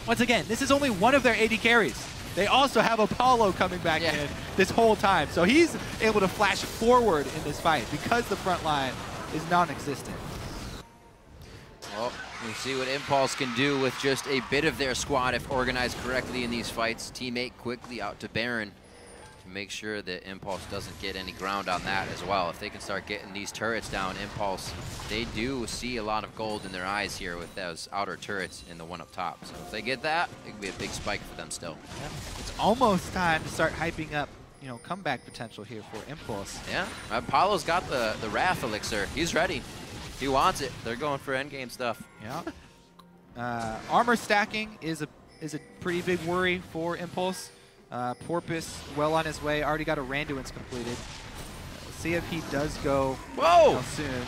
Once again, this is only one of their AD carries. They also have Apollo coming back in this whole time. So he's able to flash forward in this fight because the front line is non-existent. Well, we'll see what Impulse can do with just a bit of their squad if organized correctly in these fights. Teammate quickly out to Baron to make sure that Impulse doesn't get any ground on that as well. If they can start getting these turrets down, Impulse, they do see a lot of gold in their eyes here with those outer turrets and the one up top. So if they get that, it could be a big spike for them still. Yeah. It's almost time to start hyping up, you know, comeback potential here for Impulse. Yeah, Apollo's got the Wrath Elixir. He's ready. He wants it. They're going for endgame stuff. Yeah. Armor stacking is a pretty big worry for Impulse. Porpoise well on his way. Already got a Randuin's completed. Let's see if he does go soon.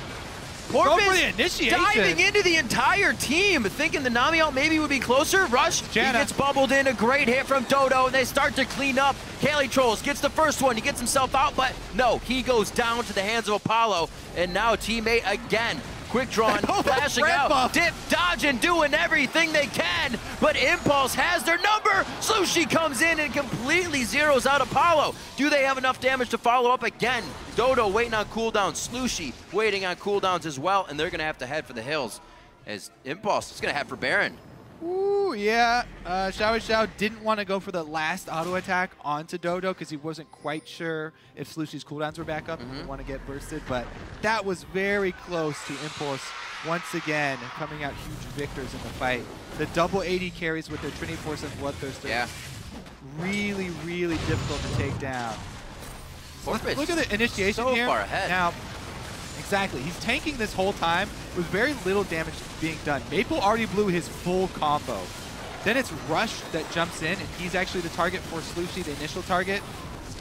Porpoise diving into the entire team, thinking the Nami ult maybe would be closer. Rush, Janna. He gets bubbled in. A great hit from Dodo, and they start to clean up. CaliTrolz gets the first one. He gets himself out, but no, he goes down to the hands of Apollo, and now teammate again. Quick draw and flashing out, dip, dodging, doing everything they can, but Impulse has their number. Slooshi comes in and completely zeroes out Apollo. Do they have enough damage to follow up again? Dodo waiting on cooldown, Slooshi waiting on cooldowns as well, and they're gonna have to head for the hills as Impulse is gonna head for Baron. Ooh, yeah. XiaoWeiXiao didn't want to go for the last auto attack onto Dodo because he wasn't quite sure if Slooshi's cooldowns were back up and didn't want to get bursted, but that was very close to Impulse once again coming out huge victors in the fight. The double AD carries with their Trinity Force and Bloodthirster. Yeah. Really, really difficult to take down. So look at the initiation so here. Far ahead. Now, exactly. He's tanking this whole time with very little damage being done. Maple already blew his full combo. Then it's Rush that jumps in, and he's actually the target for Slooshi, the initial target.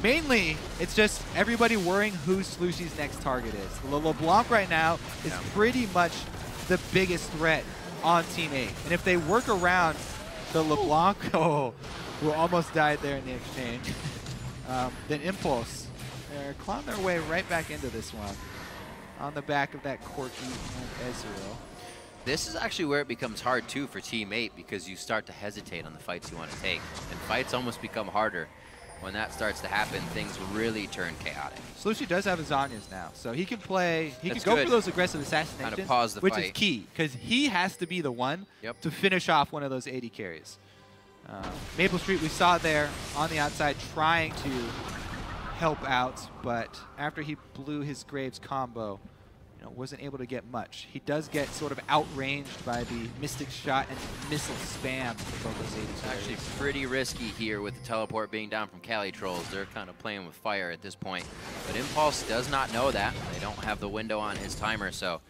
Mainly, it's just everybody worrying who Slooshi's next target is. LeBlanc right now is pretty much the biggest threat on Team 8. And if they work around the LeBlanc, who almost died there in the exchange, then Impulse, they're clawing their way right back into this one. On the back of that Corki and Ezreal. This is actually where it becomes hard too for Team 8 because you start to hesitate on the fights you want to take. And fights almost become harder. When that starts to happen, things really turn chaotic. Slooshi does have his Zhonya's now, so he can play, he can go for those aggressive assassinations, kind of pause the which fight. is key, because he has to be the one to finish off one of those AD carries. maplestreet, we saw there on the outside trying to help out, but after he blew his Graves combo, wasn't able to get much. He does get sort of outranged by the Mystic Shot and missile spam for both those AD carries. Actually pretty risky here with the teleport being down from CaliTrolz. They're kind of playing with fire at this point. But Impulse does not know that. They don't have the window on his timer, so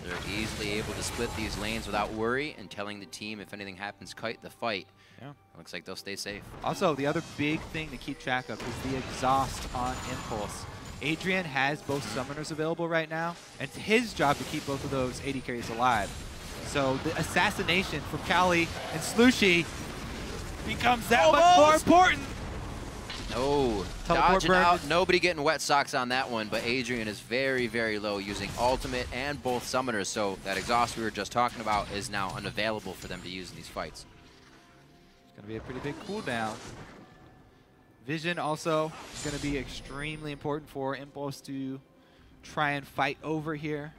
they're easily able to split these lanes without worry and telling the team if anything happens, kite the fight. Yeah. Looks like they'll stay safe. Also, the other big thing to keep track of is the exhaust on Impulse. Adrian has both summoners available right now, and it's his job to keep both of those AD carries alive. So the assassination from Cali and Slooshi becomes that much more important. No, dodging out, nobody getting wet socks on that one, but Adrian is very, very low using ultimate and both summoners, so that exhaust we were just talking about is now unavailable for them to use in these fights. It's going to be a pretty big cooldown. Vision also is going to be extremely important for Impulse to try and fight over here.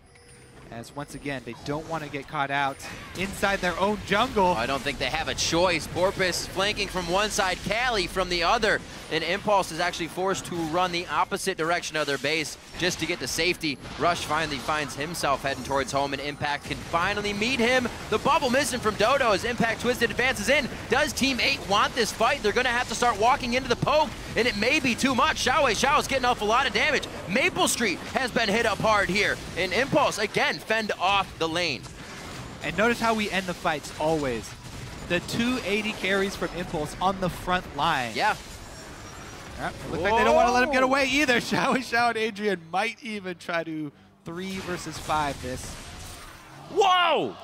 As once again, they don't want to get caught out inside their own jungle. I don't think they have a choice. Porpoise flanking from one side, Cali from the other. And Impulse is actually forced to run the opposite direction of their base just to get to safety. Rush finally finds himself heading towards home, and Impact can finally meet him. The bubble missing from Dodo as Impact Twisted advances in. Does Team 8 want this fight? They're going to have to start walking into the poke, and it may be too much. XiaoWeiXiao is getting off a lot of damage. maplestreet has been hit up hard here, and Impulse, again, fend off the lane. And notice how we end the fights always. The 2 AD carries from Impulse on the front line. Yeah. Looks like they don't want to let him get away either. XiaoWeiXiao and Adrian might even try to 3 versus 5 this. Whoa!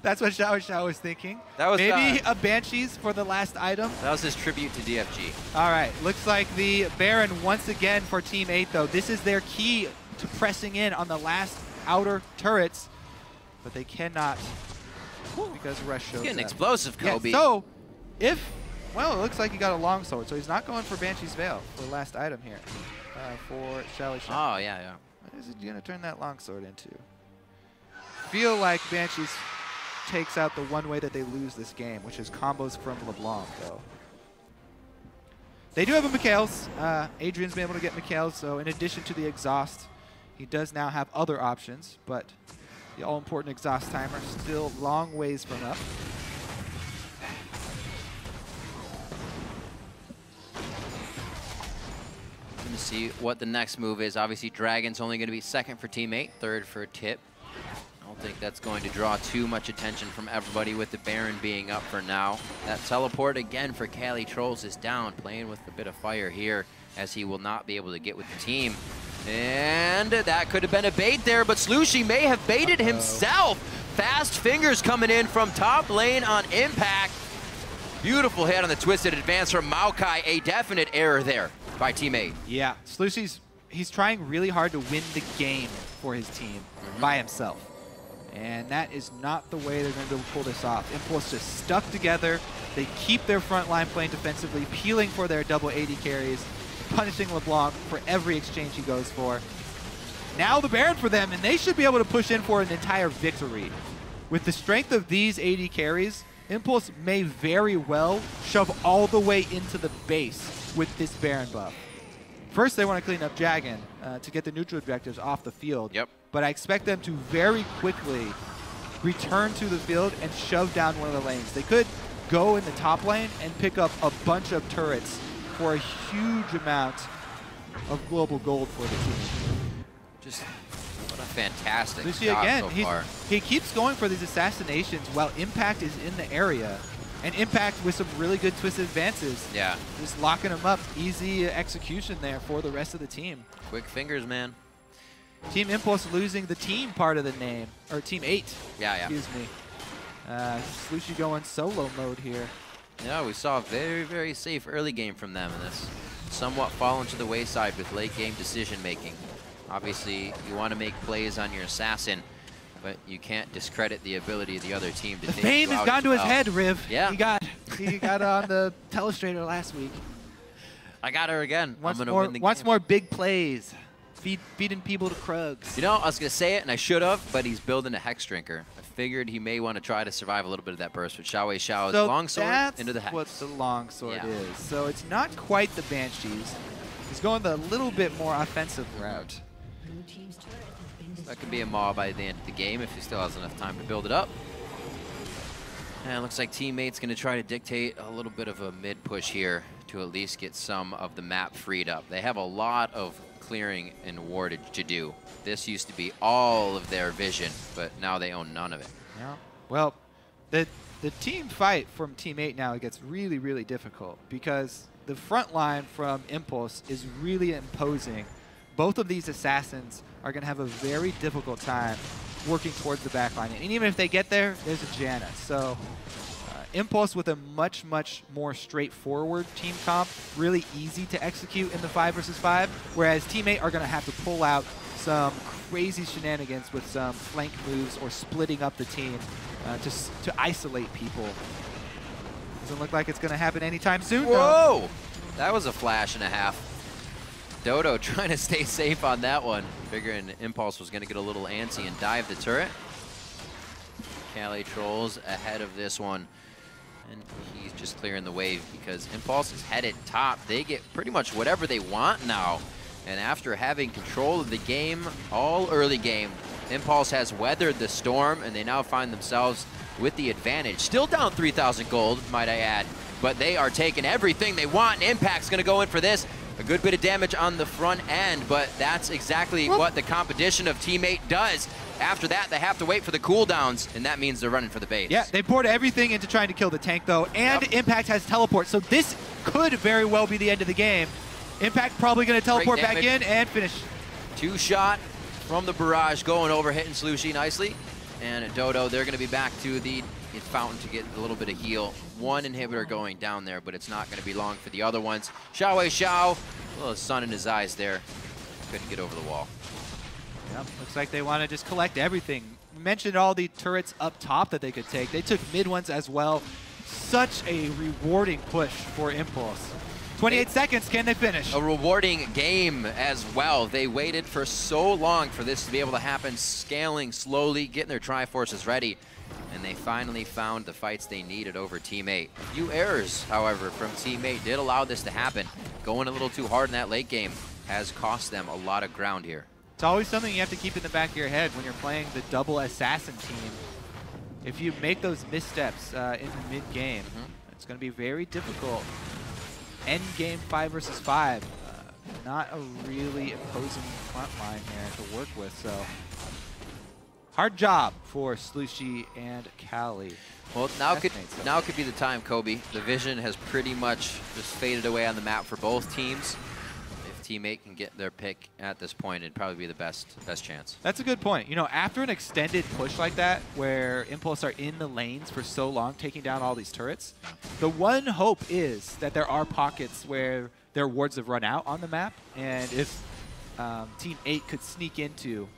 That's what XiaoWeiXiao was thinking. That was maybe a Banshees for the last item. That was his tribute to DFG. All right, looks like the Baron once again for Team 8 though. This is their key to pressing in on the last outer turrets, but they cannot because Rush shows up. Getting explosive, Kobe. Yeah, so well, it looks like he got a longsword, so he's not going for Banshee's Veil for the last item here for XiaoWeiXiao. Oh, yeah. What is he going to turn that longsword into? feel like Banshees takes out the one way that they lose this game, which is combos from LeBlanc, though. They do have a Mikhail's. Adrian's been able to get Mikhail's, so in addition to the exhaust, he does now have other options, but the all-important exhaust timer still long ways from up. Going to see what the next move is. Obviously, Dragon's only going to be second for teammate, third for TIP. I don't think that's going to draw too much attention from everybody with the Baron being up for now. That teleport again for CaliTrolz is down, playing with a bit of fire here as he will not be able to get with the team. And that could have been a bait there, but Slooshi may have baited himself. Fast fingers coming in from top lane on Impact. Beautiful hit on the twisted advance from Maokai. A definite error there by teammate. Yeah, Slooshi's, he's trying really hard to win the game for his team by himself. And that is not the way they're going to pull this off. Impulse just stuck together. They keep their front line playing defensively, peeling for their double AD carries, punishing LeBlanc for every exchange he goes for. Now the Baron for them, and they should be able to push in for an entire victory. With the strength of these AD carries, Impulse may very well shove all the way into the base with this Baron buff. First, they want to clean up Dragon to get the neutral objectives off the field. Yep. But I expect them to very quickly return to the field and shove down one of the lanes. They could go in the top lane and pick up a bunch of turrets for a huge amount of global gold for the team. Just what a fantastic Slooshi shot again, so far. He keeps going for these assassinations while Impact is in the area. And Impact with some really good twisted advances. Yeah. Just locking him up. Easy execution there for the rest of the team. Quick fingers, man. Team Impulse losing the team part of the name. Or Team 8. Yeah, yeah. Excuse me. Slooshi going solo mode here. Yeah, we saw a very, very safe early game from them in this. Somewhat fallen to the wayside with late game decision making. Obviously, you want to make plays on your assassin, but you can't discredit the ability of the other team to take you out. The fame has gone to his head, Riv. Yeah. He got on the telestrator last week. I got her again. Once I'm gonna win the game. more big plays. Feeding people to Krugs. You know, I was going to say it, and I should have, but he's building a Hex Drinker. I figured he may want to try to survive a little bit of that burst with XiaoWeiXiao's longsword into the Hex. That's what the longsword is. So it's not quite the Banshees. He's going the little bit more offensive route. That could be a maw by the end of the game if he still has enough time to build it up. And it looks like teammate's going to try to dictate a little bit of a mid push here to at least get some of the map freed up. They have a lot of clearing and wardage to do. This used to be all of their vision, but now they own none of it. Yeah. Well, the team fight from Team 8 now gets really, really difficult because the front line from Impulse is really imposing. Both of these assassins are going to have a very difficult time working towards the back line. And even if they get there, there's a Janna. So Impulse with a much, much more straightforward team comp, really easy to execute in the 5 versus 5, whereas Team 8 are going to have to pull out some crazy shenanigans with some flank moves or splitting up the team to isolate people. Doesn't look like it's going to happen anytime soon. Whoa! Though. That was a flash and a half. Dodo trying to stay safe on that one, figuring Impulse was going to get a little antsy and dive the turret. CaliTrolz ahead of this one. And he's just clearing the wave because Impulse is headed top. They get pretty much whatever they want now. And after having control of the game all early game, Impulse has weathered the storm and they now find themselves with the advantage. Still down 3,000 gold, might I add. But they are taking everything they want. And Impact's going to go in for this. A good bit of damage on the front end, but that's exactly what the competition of Team 8 does. After that, they have to wait for the cooldowns, and that means they're running for the base. Yeah, they poured everything into trying to kill the tank, though, and Impact has teleport, so this could very well be the end of the game. Impact probably going to teleport back in and finish. 2-shot from the barrage going over, hitting Slooshi nicely. And Dodo, they're going to be back to the fountain to get a little bit of heal. One inhibitor going down there, but it's not going to be long for the other ones. XiaoWeiXiao, a little sun in his eyes there. Couldn't get over the wall. Yep, looks like they want to just collect everything. We mentioned all the turrets up top that they could take. They took mid ones as well. Such a rewarding push for Impulse. 28 seconds, can they finish? A rewarding game as well. They waited for so long for this to be able to happen, scaling slowly, getting their Triforces ready, and they finally found the fights they needed over Team 8. A few errors, however, from Team 8 did allow this to happen. Going a little too hard in that late game has cost them a lot of ground here. It's always something you have to keep in the back of your head when you're playing the double assassin team. If you make those missteps in the mid-game, it's going to be very difficult. End game 5 versus 5, not a really imposing front line here to work with, so hard job for Slooshi and Cali. Well, now could be the time, Kobe. The vision has pretty much just faded away on the map for both teams. If Team 8 can get their pick at this point, it'd probably be the best chance. That's a good point. You know, after an extended push like that, where Impulse are in the lanes for so long, taking down all these turrets, the one hope is that there are pockets where their wards have run out on the map, and if Team 8 could sneak into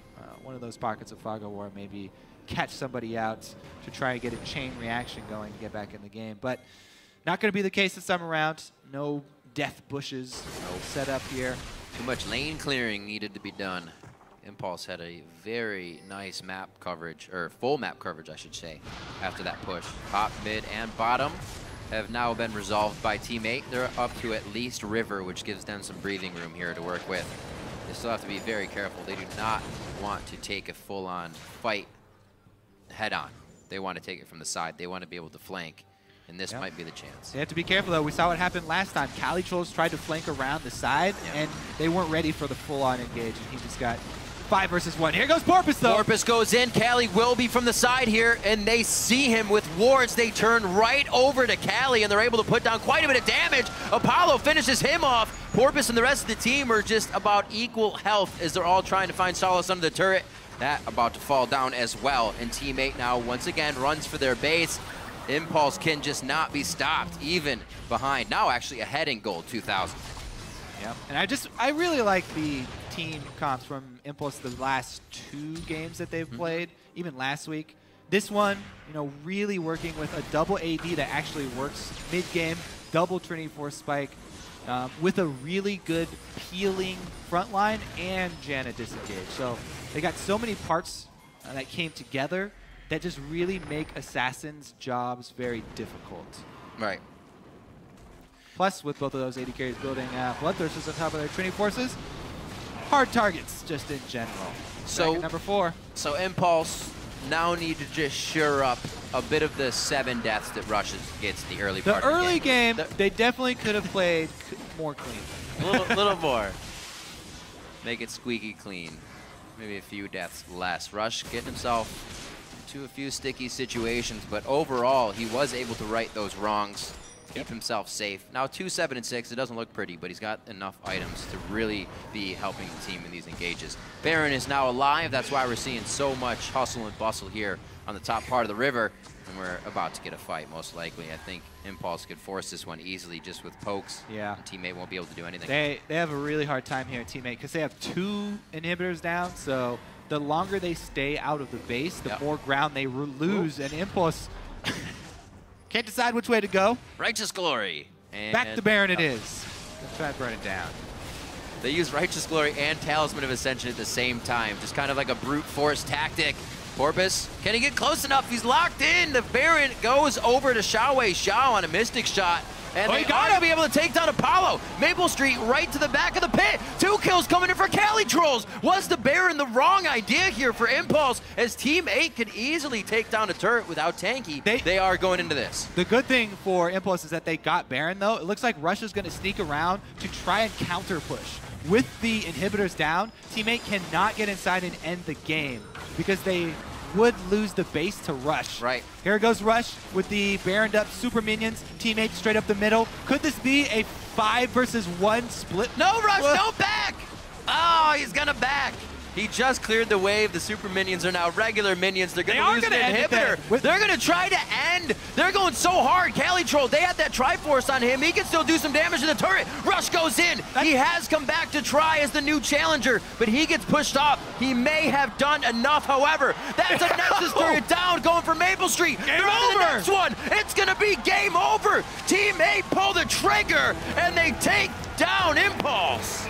one of those pockets of Fog of War, maybe catch somebody out to try and get a chain reaction going to get back in the game. But not going to be the case this time around. No death bushes set up here. Too much lane clearing needed to be done. Impulse had a very nice map coverage, or full map coverage, I should say, after that push. Top, mid, and bottom have now been resolved by Team 8. They're up to at least River, which gives them some breathing room here to work with. They still have to be very careful. They do not want to take a full-on fight head-on. They want to take it from the side. They want to be able to flank, and this might be the chance. They have to be careful, though. We saw what happened last time. CaliTrolz tried to flank around the side, and they weren't ready for the full-on engage, and he just got 5 versus 1. Here goes Porpoise, though. Porpoise goes in. Cali will be from the side here, and they see him with wards. They turn right over to Cali, and they're able to put down quite a bit of damage. Apollo finishes him off. Porpoise and the rest of the team are just about equal health as they're all trying to find solace under the turret. That about to fall down as well. And Team 8 now once again runs for their base. Impulse can just not be stopped, even behind. Now actually ahead in gold, 2,000. Yep. And I really like the team comps from Impulse the last 2 games that they've played, even last week. This one, you know, really working with a double AD that actually works mid-game, double Trinity Force Spike, with a really good peeling front line and Janna disengage. So they got so many parts that came together that just really make Assassin's jobs very difficult. Right. Plus, with both of those AD carries building Bloodthirsters on top of their Trinity Forces, hard targets just in general. So number 4. So Impulse now need to just shore up a bit of the 7 deaths that Rushes gets in the early part of the game. The early game, they definitely could have played more clean. A little more. Make it squeaky clean. Maybe a few deaths less. Rush getting himself to a few sticky situations, but overall, he was able to right those wrongs, keep himself safe. Now 2, 7, and 6, it doesn't look pretty, but he's got enough items to really be helping the team in these engages. Baron is now alive. That's why we're seeing so much hustle and bustle here on the top part of the river, and we're about to get a fight, most likely. I think Impulse could force this one easily just with pokes. Yeah. And Team 8 won't be able to do anything. They have a really hard time here, Team 8, because they have 2 inhibitors down, so the longer they stay out of the base, the more ground they lose, and Impulse can't decide which way to go. Righteous Glory. And back to Baron it is. Let's try to burn it down. They use Righteous Glory and Talisman of Ascension at the same time, just kind of like a brute force tactic. Porpoise, can he get close enough? He's locked in. The Baron goes over to XiaoWeiXiao on a Mystic Shot. And they ought to be able to take down Apollo. maplestreet right to the back of the pit. 2 kills coming in for CaliTrolz. Was the Baron the wrong idea here for Impulse, as Team 8 could easily take down a turret without tanky? They are going into this. The good thing for Impulse is that they got Baron, though. It looks like Rush is going to sneak around to try and counter push. With the inhibitors down, Team 8 cannot get inside and end the game because they would lose the base to Rush. Right. Here goes Rush with the Baroned up super minions. Team 8 straight up the middle. Could this be a 5 versus 1 split? No, Rush, no back! Oh, he's gonna back. He just cleared the wave. The super minions are now regular minions. They're going to lose an inhibitor. They're going to try to end. They're going so hard. CaliTrolz, they had that Triforce on him. He can still do some damage to the turret. Rush goes in. He has come back to try as the new challenger, but he gets pushed off. He may have done enough, however. That's a Nexus turret down, going for maplestreet. Game over. The next one. It's going to be game over. Team 8 pull the trigger, and they take down Impulse.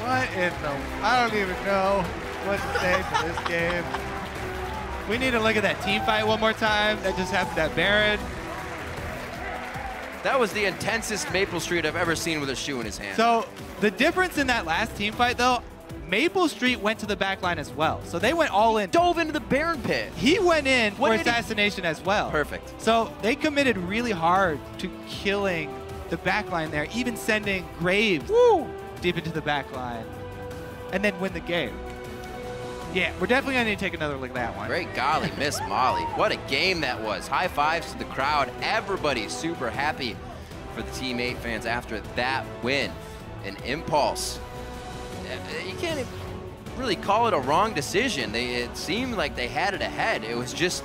What in the... I don't even know what to say for this game. We need to look at that team fight one more time. That just happened at Baron. That was the intensest maplestreet I've ever seen with a shoe in his hand. So the difference in that last team fight, though, maplestreet went to the back line as well. So they went all in. Dove into the Baron pit. He went in for assassination as well. Perfect. So they committed really hard to killing the back line there, even sending Graves deep into the back line, and then win the game. Yeah, we're definitely going to need to take another look at that one. Great golly, Miss Molly. What a game that was. High fives to the crowd. Everybody's super happy for the Team 8 fans after that win. An Impulse. You can't really call it a wrong decision. It seemed like they had it ahead. It was just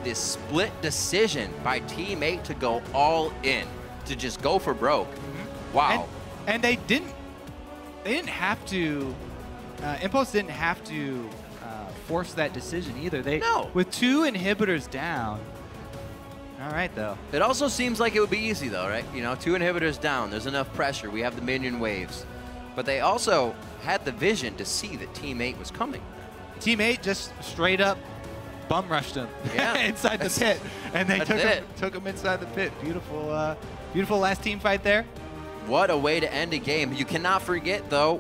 this split decision by Team 8 to go all in, to just go for broke. Wow. And they didn't have to, Impulse didn't have to force that decision either. No. With 2 inhibitors down. All right, though. It also seems like it would be easy, though, right? You know, 2 inhibitors down. There's enough pressure. We have the minion waves. But they also had the vision to see that Team 8 was coming. Team 8 just straight up bum rushed him inside the pit. And they took him inside the pit. Beautiful, beautiful last team fight there. What a way to end a game. You cannot forget, though,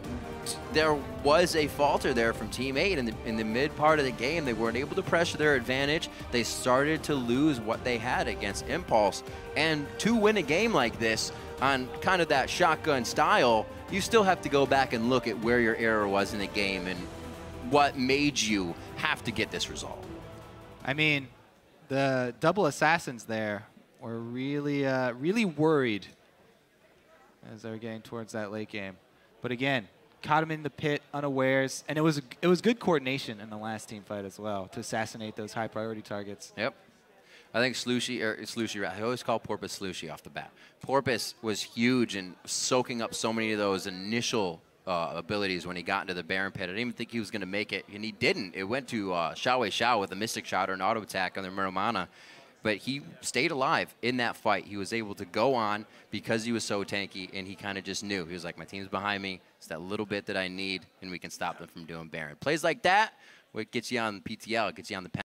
there was a falter there from Team 8 in the mid part of the game. They weren't able to pressure their advantage. They started to lose what they had against Impulse. And to win a game like this on kind of that shotgun style, you still have to go back and look at where your error was in the game and what made you have to get this result. I mean, the double assassins there were really, really worried as they were getting towards that late game. But again, caught him in the pit unawares, and it was good coordination in the last team fight as well to assassinate those high priority targets. Yep. I think Slooshi, I always call Porpoise Slooshi off the bat. Porpoise was huge in soaking up so many of those initial abilities when he got into the Baron pit. I didn't even think he was going to make it, and he didn't. It went to XiaoWeiXiao with a Mystic Shot or an auto attack on the Muramana. But he stayed alive in that fight. He was able to go on because he was so tanky, and he kind of just knew. He was like, my team's behind me. It's that little bit that I need, and we can stop them from doing Baron. Plays like that, what gets you on PTL, it gets you on the pen.